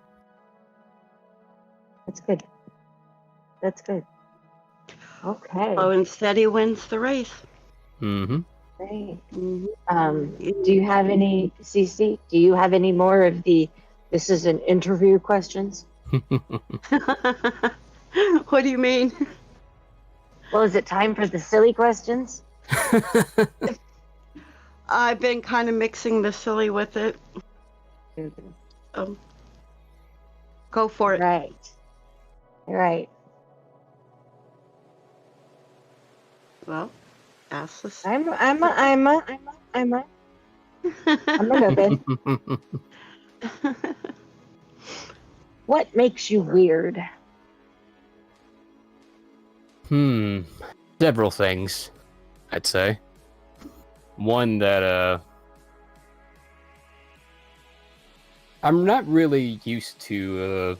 That's good. That's good. Okay. Slow and steady wins the race. Mm-hmm. Great. Mm-hmm. Do you have any, Cece? Do you have any more of the "this is an interview" questions? What do you mean? Well, is it time for the silly questions? I've been kind of mixing the silly with it. Go for it. Right. Right. Well, ask this. I'm a little bit. What makes you weird? Several things, I'd say. One that I'm not really used to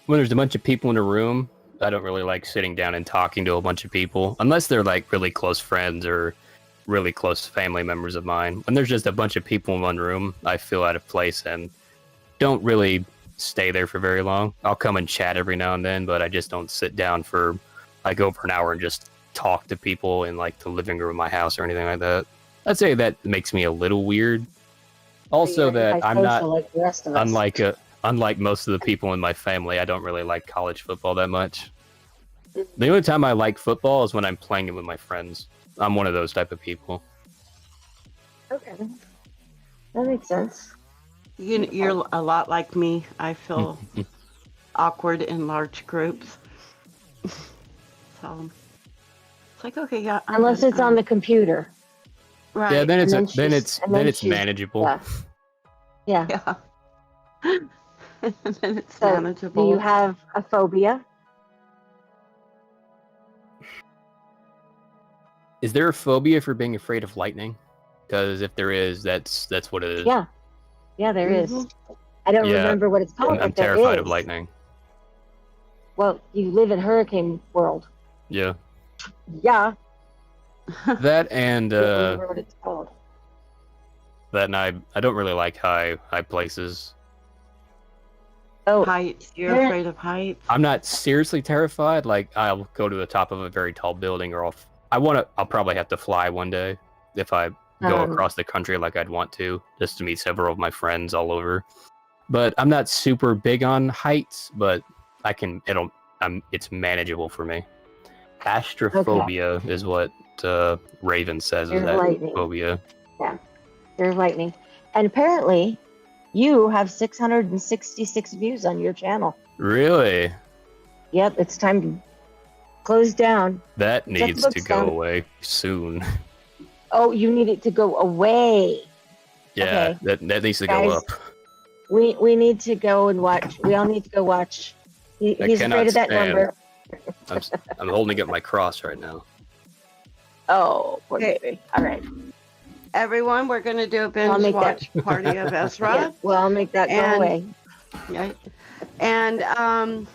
when there's a bunch of people in a room. I don't really like sitting down and talking to a bunch of people unless they're like really close friends or really close family members of mine. When there's just a bunch of people in one room, I feel out of place and don't really stay there for very long. I'll come and chat every now and then, but I just don't sit down for like over an hour and just talk to people in like the living room of my house or anything like that. I'd say that makes me a little weird. Also, that I'm not, like the rest of us. unlike most of the people in my family, I don't really like college football that much. The only time I like football is when I'm playing it with my friends. I'm one of those type of people. Okay, that makes sense. You're a lot like me. I feel awkward in large groups. So it's like, okay, yeah. Unless it's on the computer. Right. Yeah, then And it's then she's- manageable. Yeah. Yeah. And then it's So, manageable. do you have a phobia? Is there a phobia for being afraid of lightning? Because if there is, that's what it is. Yeah. Yeah, there is. Mhm. I don't Yeah, remember what it's called. I'm but there terrified of is. lightning. Well, you live in hurricane world. Yeah, Yeah. that and I don't remember what it's called. that, and I don't really like high places. Oh, Heights. You're Yeah. afraid of heights. I'm not seriously terrified. Like I'll go to the top of a very tall building, or I'll probably have to fly one day if I go across the country like I'd want to, just to meet several of my friends all over. But I'm not super big on heights, but it's manageable for me. Astrophobia is what Raven says is Fear of that lightning. phobia. there's lightning. And apparently, you have 666 views on your channel. Really? Yep, it's time to close down. That the needs to books go down. away soon. Oh, you need it to go away. Yeah, Okay. that needs to Guys, go up. We need to go and watch. We all need to go watch. He's cannot afraid of that stand- number. I'm holding up my cross right now. Oh, poor Okay. baby. All right. Everyone, we're going to do a I'll binge make watch party of Ezra. Yeah, well, I'll make that go And- away. Yeah. And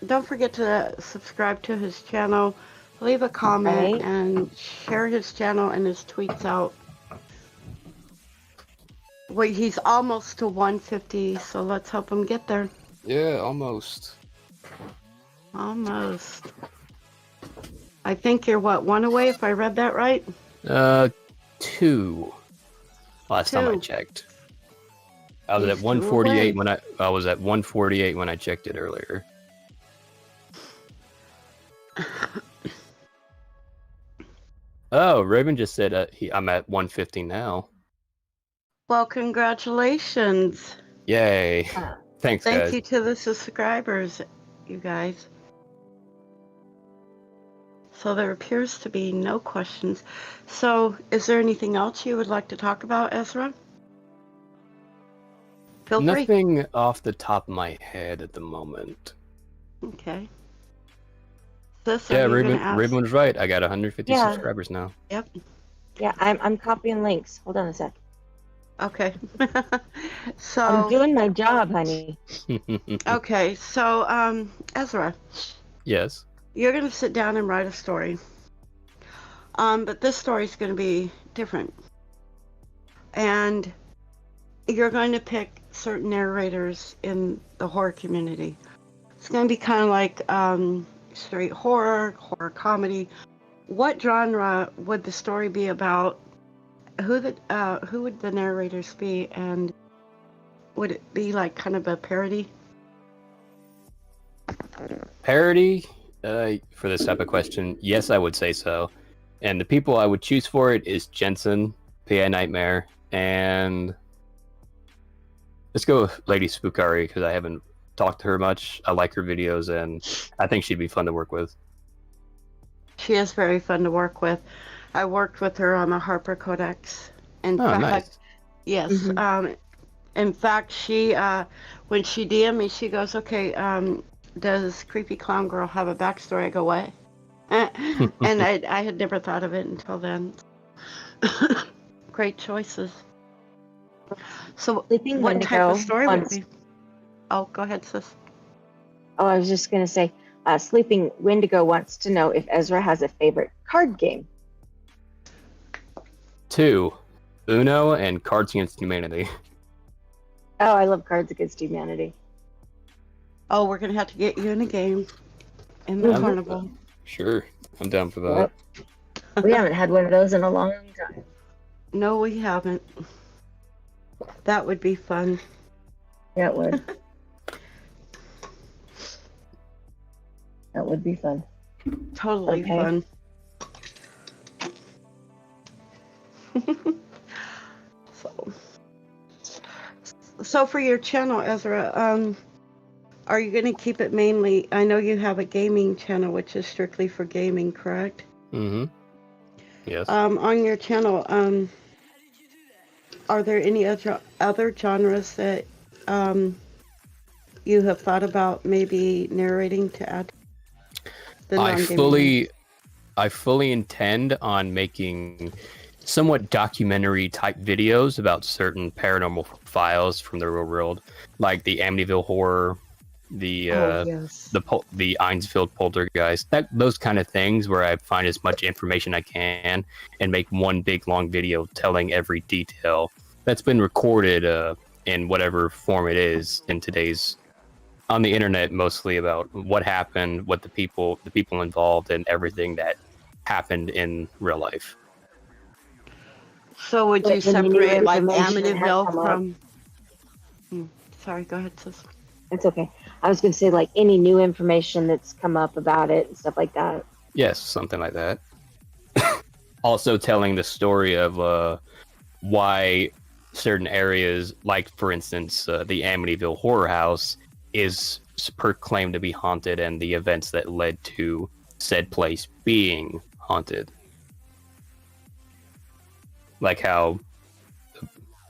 don't forget to subscribe to his channel, leave a comment, Right. and share his channel and his tweets out. Wait, he's almost to 150, so let's help him get there. Yeah, almost. Almost. I think you're one away, if I read that right? 2. Last time I 2. checked. I was He's at 2 148 away. when I was at 148 when I checked it earlier. Oh, Raven just said I'm at 150 now. Well, congratulations. Yay! Uh, Thanks, Thank guys. you to the subscribers, you guys. So there appears to be no questions. So is there anything else you would like to talk about, Ezra? Feel free. Nothing off the top of my head at the moment. Okay. Sis, Yeah, are you Raven, gonna ask? Raven was right. I got 150 Yeah. subscribers now. Yep. yeah, I'm copying links. Hold on a sec. Okay. I'm So doing my job, honey. okay, so Ezra, Yes. you're gonna sit down and write a story. But this story is gonna be different. And you're going to pick certain narrators in the horror community. It's going to be kind of like straight horror comedy. What genre would the story be about? Who would the narrators be, and would it be like kind of a parody? Parody for this type of question, yes, I would say so. And the people I would choose for it is Jensen, PI Nightmare, and let's go with Lady Spookari because I haven't talked to her much. I like her videos, and I think she'd be fun to work with. She is very fun to work with. I worked with her on the Harper Codex. In Oh, fact, nice. yes. Mhm. In fact, she when she DM'd me, she goes, "Okay, does Creepy Clown Girl have a backstory?" I go, "What?" And I had never thought of it until then. Great choices. So, Sleeping what type of Wendigo story would it wants- be? Oh, go ahead, sis. Oh, I was just going to say, Sleeping Wendigo wants to know if Ezra has a favorite card game. 2, Uno and Cards Against Humanity. Oh, I love Cards Against Humanity. Oh, we're gonna have to get you in a game in the Mhm. carnival. Sure, I'm down for that. We haven't had one of those in a long time. No, we haven't. That would be fun. Yeah, it would. That would be fun. Totally Okay. fun. So, so for your channel, Ezra, are you going to keep it mainly? I know you have a gaming channel, which is strictly for gaming, correct? Mm-hmm. Yes. On your channel, are there any other genres that you have thought about maybe narrating to add the non-gaming? I fully intend on making somewhat documentary type videos about certain paranormal files from the real world, like the Amityville horror, the Oh, yes. the Einsfield poltergeist, those kind of things, where I find as much information I can and make one big long video telling every detail that's been recorded in whatever form it is in today's on the internet, mostly about what happened, what the people involved, and everything that happened in real life. So would you Like any new separate like information that has Amityville come up. from... Sorry, go ahead, sis. It's okay. I was going to say, like, any new information that's come up about it and stuff like that. Yes, something like that. Also telling the story of why certain areas, like for instance the Amityville horror house, is proclaimed to be haunted, and the events that led to said place being haunted. Like how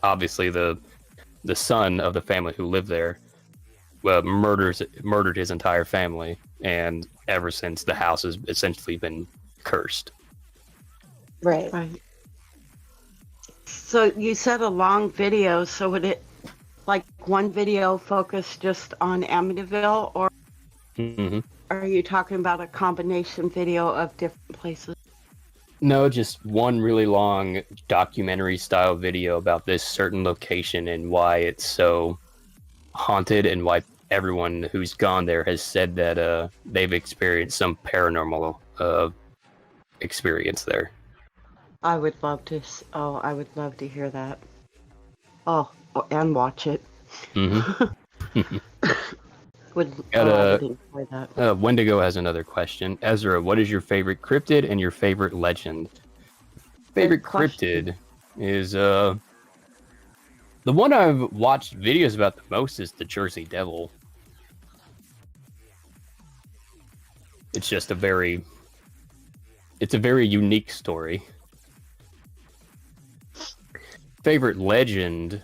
obviously the son of the family who lived there murdered his entire family, and ever since the house has essentially been cursed. Right. Right. So you said a long video, so would it, like, one video focus just on Amityville, or Mm-hmm. are you talking about a combination video of different places? No, just one really long documentary style video about this certain location and why it's so haunted, and why everyone who's gone there has said that they've experienced some paranormal experience there. I would love to. I would love to hear that. Oh, and watch it. Mm-hmm. Would Got I would enjoy that. Wendigo has another question. Ezra, what is your favorite cryptid and your favorite legend? Favorite cryptid is the one I've watched videos about the most is the Jersey Devil. It's just a very unique story. Favorite legend?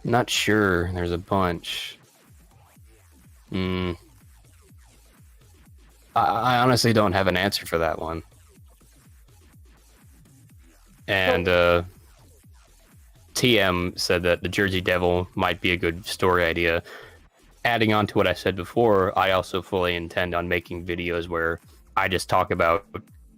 Not sure. There's a bunch. I honestly don't have an answer for that one. And TM said that the Jersey Devil might be a good story idea. Adding on to what I said before, I also fully intend on making videos where I just talk about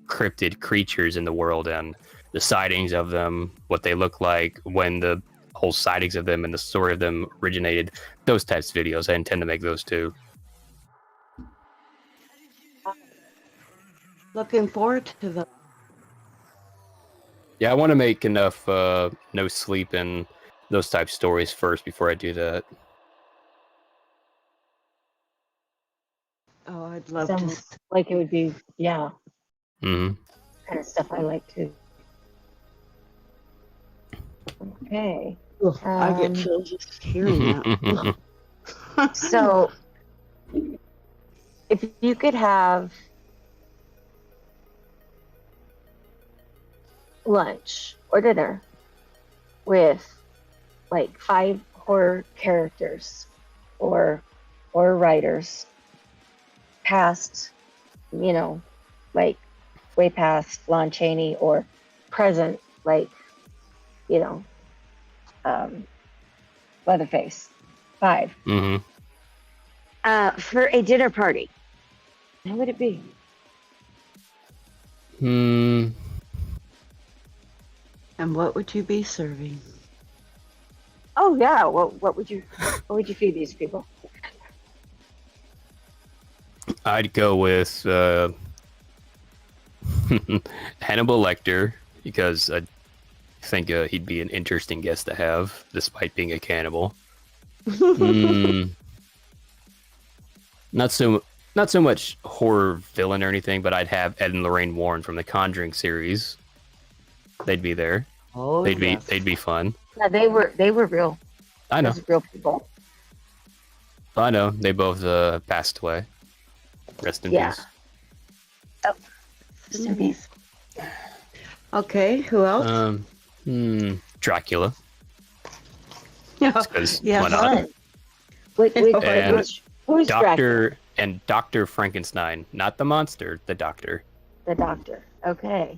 cryptid creatures in the world and the sightings of them, what they look like, when the whole sightings of them and the story of them originated. Those types of videos, I intend to make those too. Looking forward to the... Yeah, I want to make enough no sleep and those type stories first before I do that. Oh, I'd love Sounds like it would be, yeah, Mm-hmm. kind of stuff I like too. Okay. to... I get chills just hearing that. So, if you could have lunch or dinner with like 5 horror characters or writers past, like way past Lon Chaney, or present, like, Leatherface, 5. Mm-hmm. For a dinner party, how would it be? And what would you be serving? Oh yeah, well, what would you feed these people? I'd go with Hannibal Lecter, because I think he'd be an interesting guest to have, despite being a cannibal. Not so much horror villain or anything, but I'd have Ed and Lorraine Warren from the Conjuring series. They'd be there. Oh, they'd yes. be fun. Yeah, they were real. I know. Those real people. I know. They both passed away. Rest in peace. Oh, rest in peace. Okay, who else? Dracula. Yeah. Why not? Who's Doctor Dracula? and Dr. Frankenstein, not the monster, the doctor. The doctor. Okay.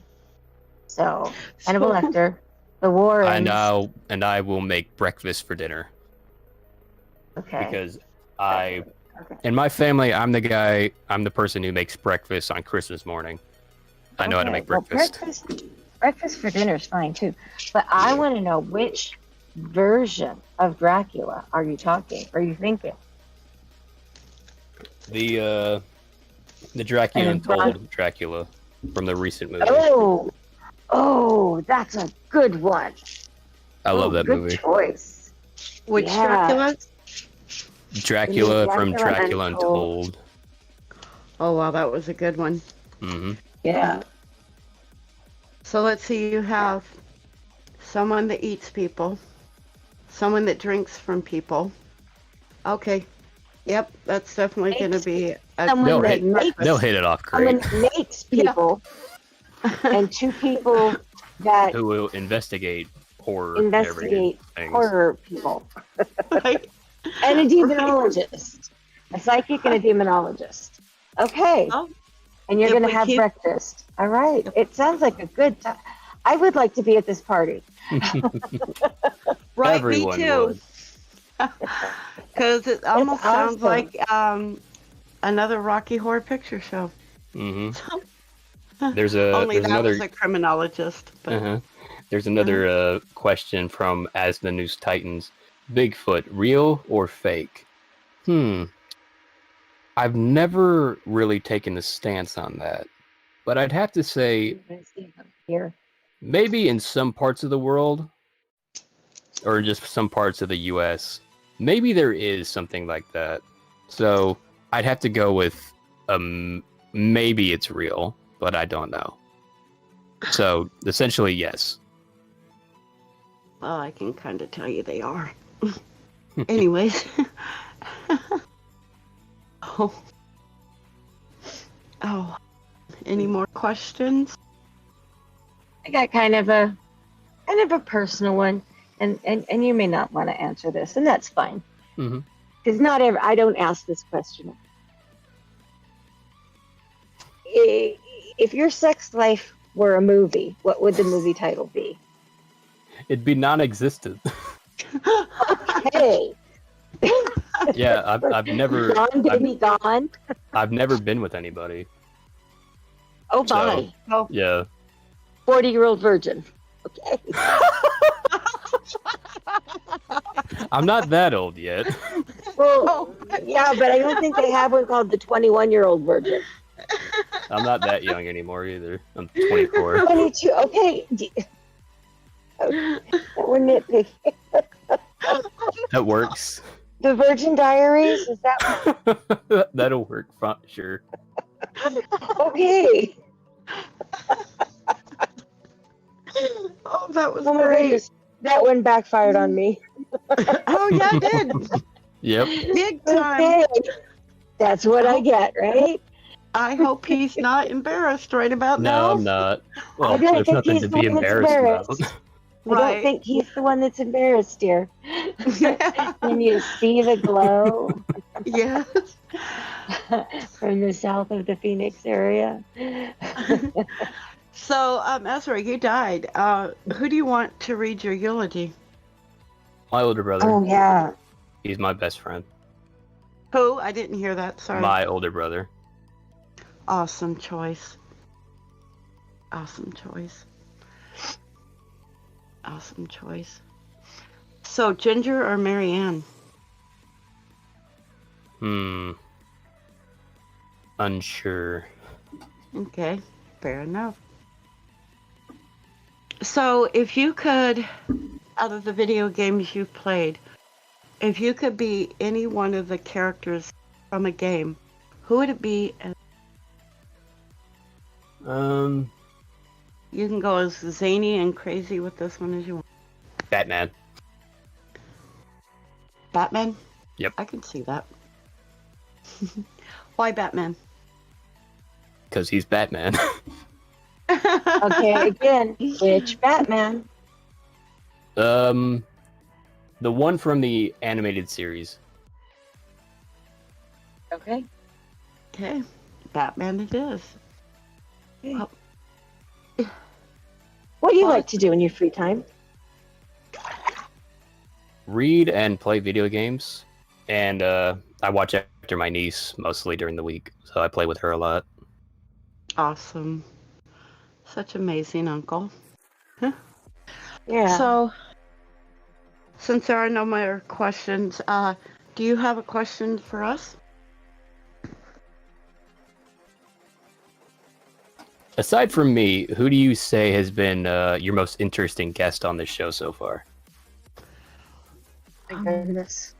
So Hannibal Lecter, the Warrens. And I will make breakfast for dinner. Okay. Because Okay. in my family, I'm the person who makes breakfast on Christmas morning. I know how to make breakfast. Well, breakfast for dinner is fine too. But I want to know, which version of Dracula are you thinking? The Dracula Untold Dracula from the recent movie. Oh, that's a good one. I love that good movie. Choice. Which Dracula? Dracula from Dracula Untold. Oh, wow, that was a good one. Mm-hmm. Yeah. So let's see, you have someone that eats people, someone that drinks from people. Okay. Yep, that's definitely going to be Someone that makes, they'll hit it off great. Someone makes people, and two people that who will investigate horror. Horror people. Right. And a demonologist. A psychic and a demonologist. Okay. Well, and you're going to have breakfast. All right. It sounds like a good time. I would like to be at this party. Right, Everyone me too. would. Because it almost sounds awesome. like another Rocky Horror Picture Show. Mm-hmm. There's Only there's that another was a criminologist. But there's another question from As the News Titans. Bigfoot, real or fake? I've never really taken a stance on that, but I'd have to say Here. maybe in some parts of the world, or just some parts of the U.S., maybe there is something like that. So I'd have to go with maybe it's real, but I don't know. So essentially, yes. Well, I can kind of tell you they are. Anyways. Oh. Any more questions? I got kind of a personal one, and you may not want to answer this, and that's fine. Because I don't ask this question. If your sex life were a movie, what would the movie title be? It'd be non-existent. Okay. Yeah, I've never. Gone, baby, gone. I've never been with anybody. Oh my! So, yeah. 40-year-old virgin. Okay. I'm not that old yet. Well, yeah, but I don't think they have one called the 21-year-old virgin. I'm not that young anymore either. I'm 24. 22. Okay. We're nitpicking. That works. The Virgin Diaries, is that one? That'll work, sure. Okay. Oh, that was Oh my great. goodness. That one backfired on me. Oh, yeah, it did. Yep. Big time. Okay. That's what I get, right? I hope he's not embarrassed right about No, now. I'm not. Well, I don't there's think nothing he's to the be one that's embarrassed about. I don't think he's the one that's embarrassed, dear. Can you see the glow Yes. from the south of the Phoenix area? So, Ezra, you died. Who do you want to read your eulogy? My older brother. Oh, yeah. He's my best friend. Who? I didn't hear that. Sorry. My older brother. Awesome choice. Awesome choice. Awesome choice. So, Ginger or Marianne? Unsure. Okay, fair enough. So, if you could, out of the video games you've played, if you could be any one of the characters from a game, Who would it be? Um, You can go as zany and crazy with this one as you want. Batman. Batman? Yep. I can see that. Why Batman? Because he's Batman. Okay, again, which Batman? The one from the animated series. Okay. Okay, Batman it is. Okay. Oh. What do you like to do in your free time? Read and play video games, and I watch after my niece mostly during the week, so I play with her a lot. Awesome. Such amazing uncle. Yeah. So, since there are no more questions, do you have a question for us? Aside from me, who do you say has been your most interesting guest on this show so far? My goodness.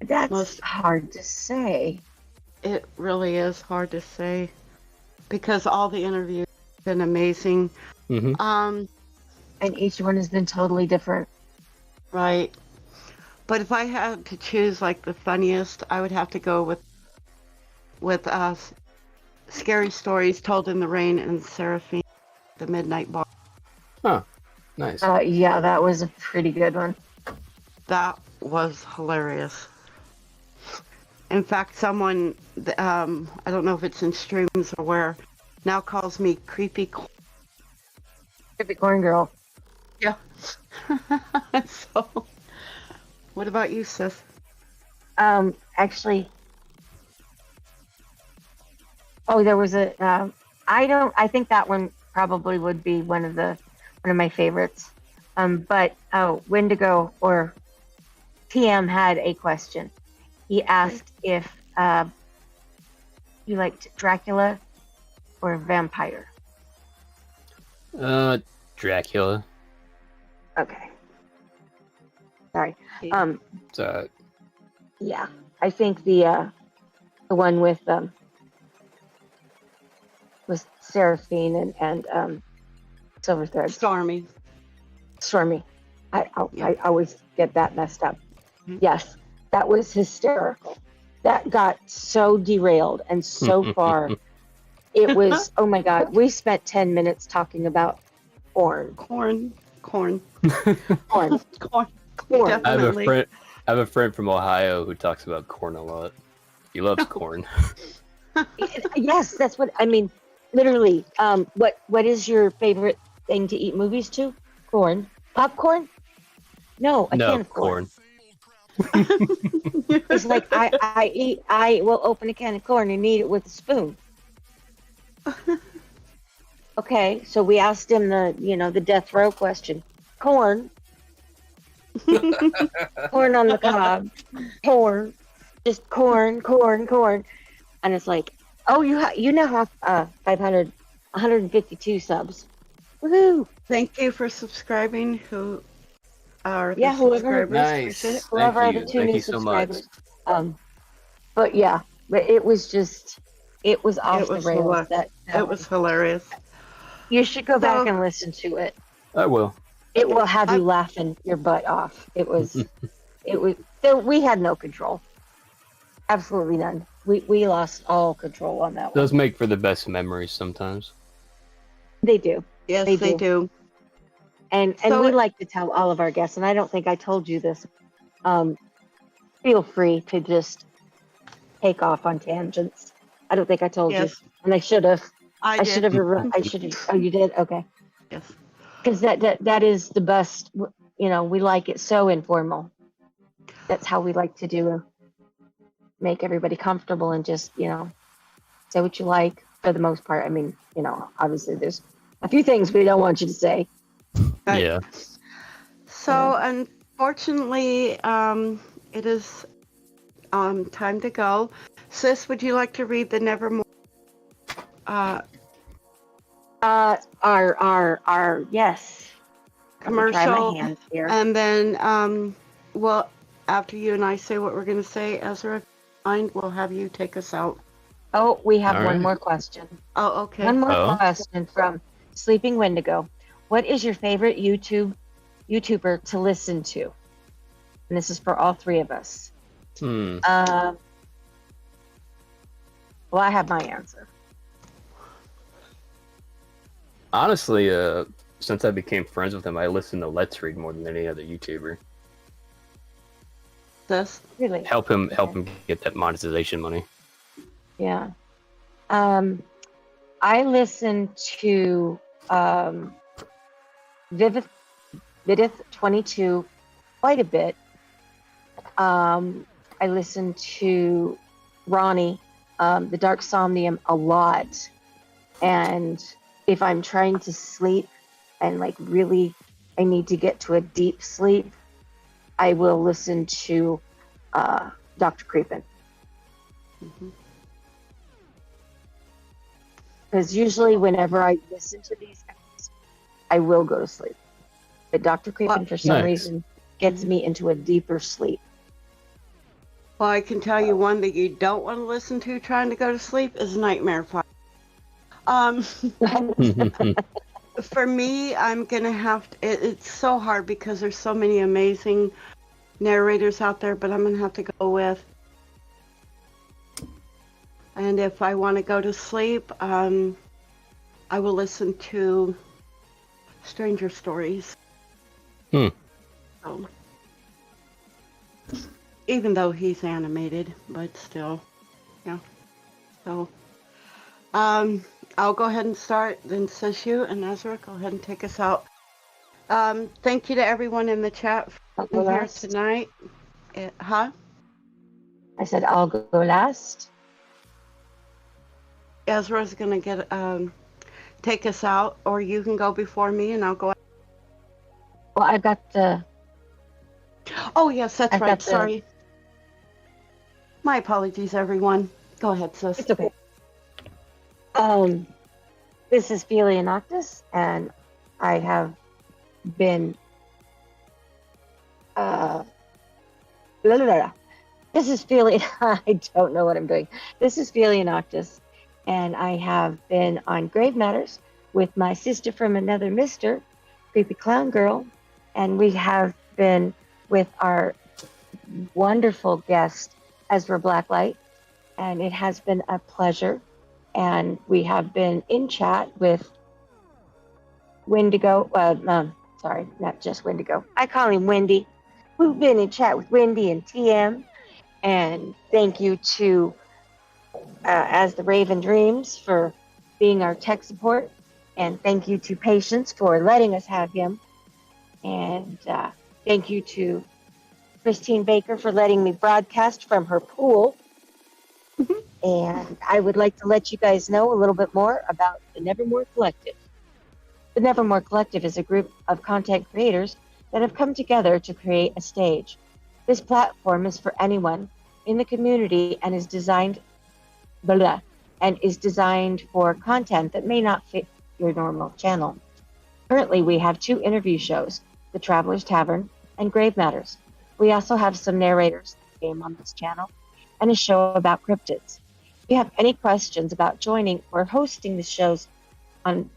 That's Most- hard to say. It really is hard to say because all the interviews have been amazing. Mm-hmm. And each one has been totally different. Right. But if I had to choose like the funniest, I would have to go with Scary Stories Told in the Rain and Seraphine, the Midnight Bar. Huh. Nice. Yeah, that was a pretty good one. That was hilarious. In fact, someone, I don't know if it's in streams or where, now calls me Creepy. Creepy Corn Girl. Yeah. So, what about you, sis? Actually, there was a. I think that one probably would be one of my favorites. But Wendigo or TM had a question. He asked if you liked Dracula or vampire. Dracula. Okay. Sorry. Yeah, I think the one with Seraphine and Silver Thread. Stormy. I always get that messed up. Mhm. Yes, that was hysterical. That got so derailed and so far. It was, oh my God, we spent 10 minutes talking about corn. Corn. Corn. Corn. Definitely. I have a friend from Ohio who talks about corn a lot. He loves corn. Yes, that's what I mean. Literally, what is your favorite thing to eat movies to? Corn. Popcorn? No, a can of corn. It's like I will open a can of corn and eat it with a spoon. Okay, so we asked him the death row question. Corn. Corn on the cob. Corn. Just corn. And it's like, oh, you now have 152 subs. Woohoo! Thank you for subscribing. Who are the Whoever. subscribers? Nice. Appreciate it. Whoever are Thank the you. two Thank new you so much. subscribers. But it was off It the was rails. It was hilarious. You should go back and listen to it. I will. It will have you laughing your butt off. It was so we had no control. Absolutely none. We lost all control on that one. Does make for the best memories sometimes. They do. Yes, They they do. do. And So we it- like to tell all of our guests, and I don't think I told you this. Feel free to just take off on tangents. I don't think I told you, Yes, and I should have. I I should did. have. I should have. Oh, you did? Okay. Yes. Because that is the best. We like it so informal. That's how we like to do. Make everybody comfortable and just say what you like for the most part. I mean, obviously there's a few things we don't want you to say. Right. Yeah. So unfortunately, it is time to go. Sis, would you like to read the Nevermore? Our yes. Let me try Commercial, my hands here. And then, well, after you and I say what we're going to say, Ezra, mind, we'll have you take us out. Oh, we have All one right. more question. Oh, okay. One more Oh. question from Sleeping Wendigo. What is your favorite YouTuber to listen to? And this is for all three of us. Hmm. Well, I have my answer. Honestly, since I became friends with him, I listen to Let's Read more than any other YouTuber. This. Really? Help him get that monetization money. Yeah. I listen to Vidith22 quite a bit. I listen to Ronnie, the Dark Somnium, a lot. And if I'm trying to sleep and like really I need to get to a deep sleep, I will listen to Dr. Creepin. Because usually whenever I listen to these guys, I will go to sleep. But Dr. Creepin, for some Nice. reason, gets me into a deeper sleep. Well, I can tell you one that you don't want to listen to trying to go to sleep is Nightmare Fire. For me, I'm gonna have to. It's so hard because there's so many amazing narrators out there, but I'm gonna have to go with. And if I want to go to sleep, I will listen to Stranger Stories. Hmm. So, even though he's animated, but still, yeah. So, I'll go ahead and start. Then Sishu and Ezra, go ahead and take us out. Thank you to everyone in the chat for being here tonight. Huh? I said I'll go last. Ezra's gonna get take us out, or you can go before me, and I'll go. Well, I've got the. Oh yes, that's I've right. got the- Sorry. My apologies, everyone. Go ahead, sis. It's okay. This is Filia Noctis, and I have been. This is Filia. I don't know what I'm doing. This is Filia Noctis, and I have been on Grave Matters with my sister from another mister, CreepyClownGirl, and we have been with our wonderful guest, Ezra Blacklight, and it has been a pleasure. And we have been in chat with Wendigo. Sorry, not just Wendigo. I call him Wendy. We've been in chat with Wendy and TM. And thank you to As the Raven Dreams for being our tech support. And thank you to Patience for letting us have him. And thank you to Christine Baker for letting me broadcast from her pool. And I would like to let you guys know a little bit more about the Nevermore Collective. The Nevermore Collective is a group of content creators that have come together to create a stage. This platform is for anyone in the community and is designed for content that may not fit your normal channel. Currently, we have 2 interview shows, The Traveler's Tavern and Grave Matters. We also have some narrators game on this channel and a show about cryptids. If you have any questions about joining or hosting a show on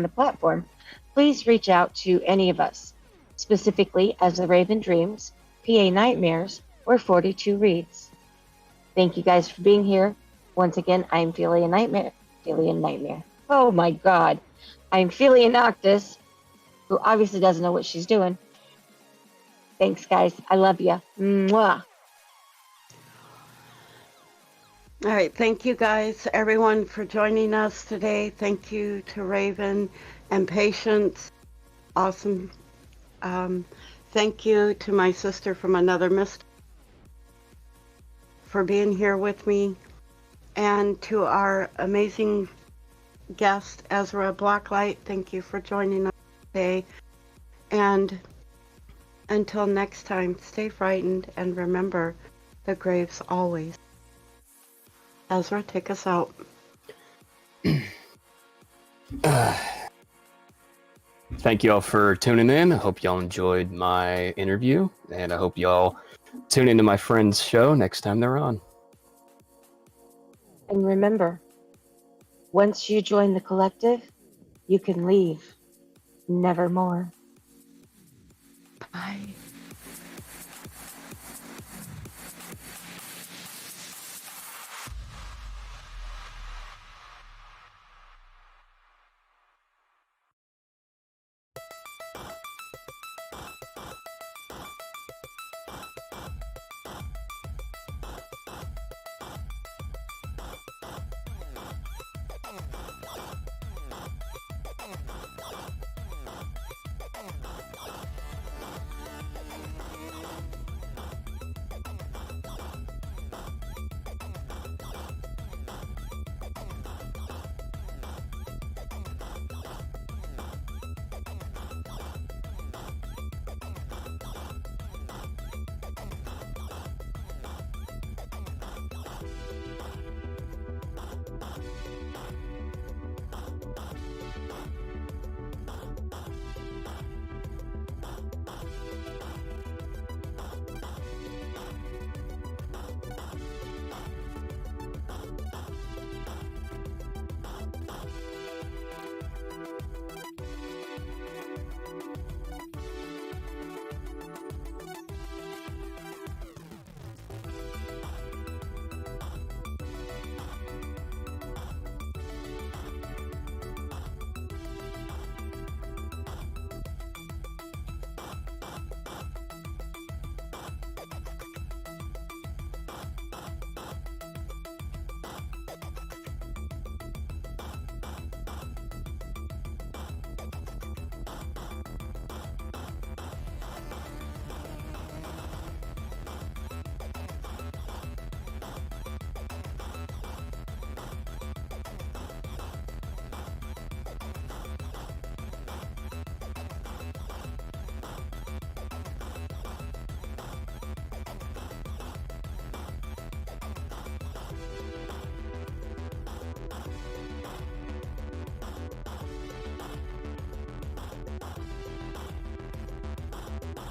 the platform, please reach out to any of us, specifically As the Raven Dreams, PA Nightmares, or 42 Reads. Thank you guys for being here. Once again, I'm Filia Nightmare. Oh my God. I'm Filia Noctis, who obviously doesn't know what she's doing. Thanks, guys. I love you. Mwah. All right, thank you guys, everyone, for joining us today. Thank you to Raven and Patience. Awesome. Thank you to my sister from another mister for being here with me, and to our amazing guest, Ezra Blacklight. Thank you for joining us today. And until next time, stay frightened and remember, the grave's always. Ezra, take us out. Thank you all for tuning in. I hope y'all enjoyed my interview, and I hope y'all Tune into my friend's show next time they're on. And remember, once you join the collective, you can leave nevermore. Bye.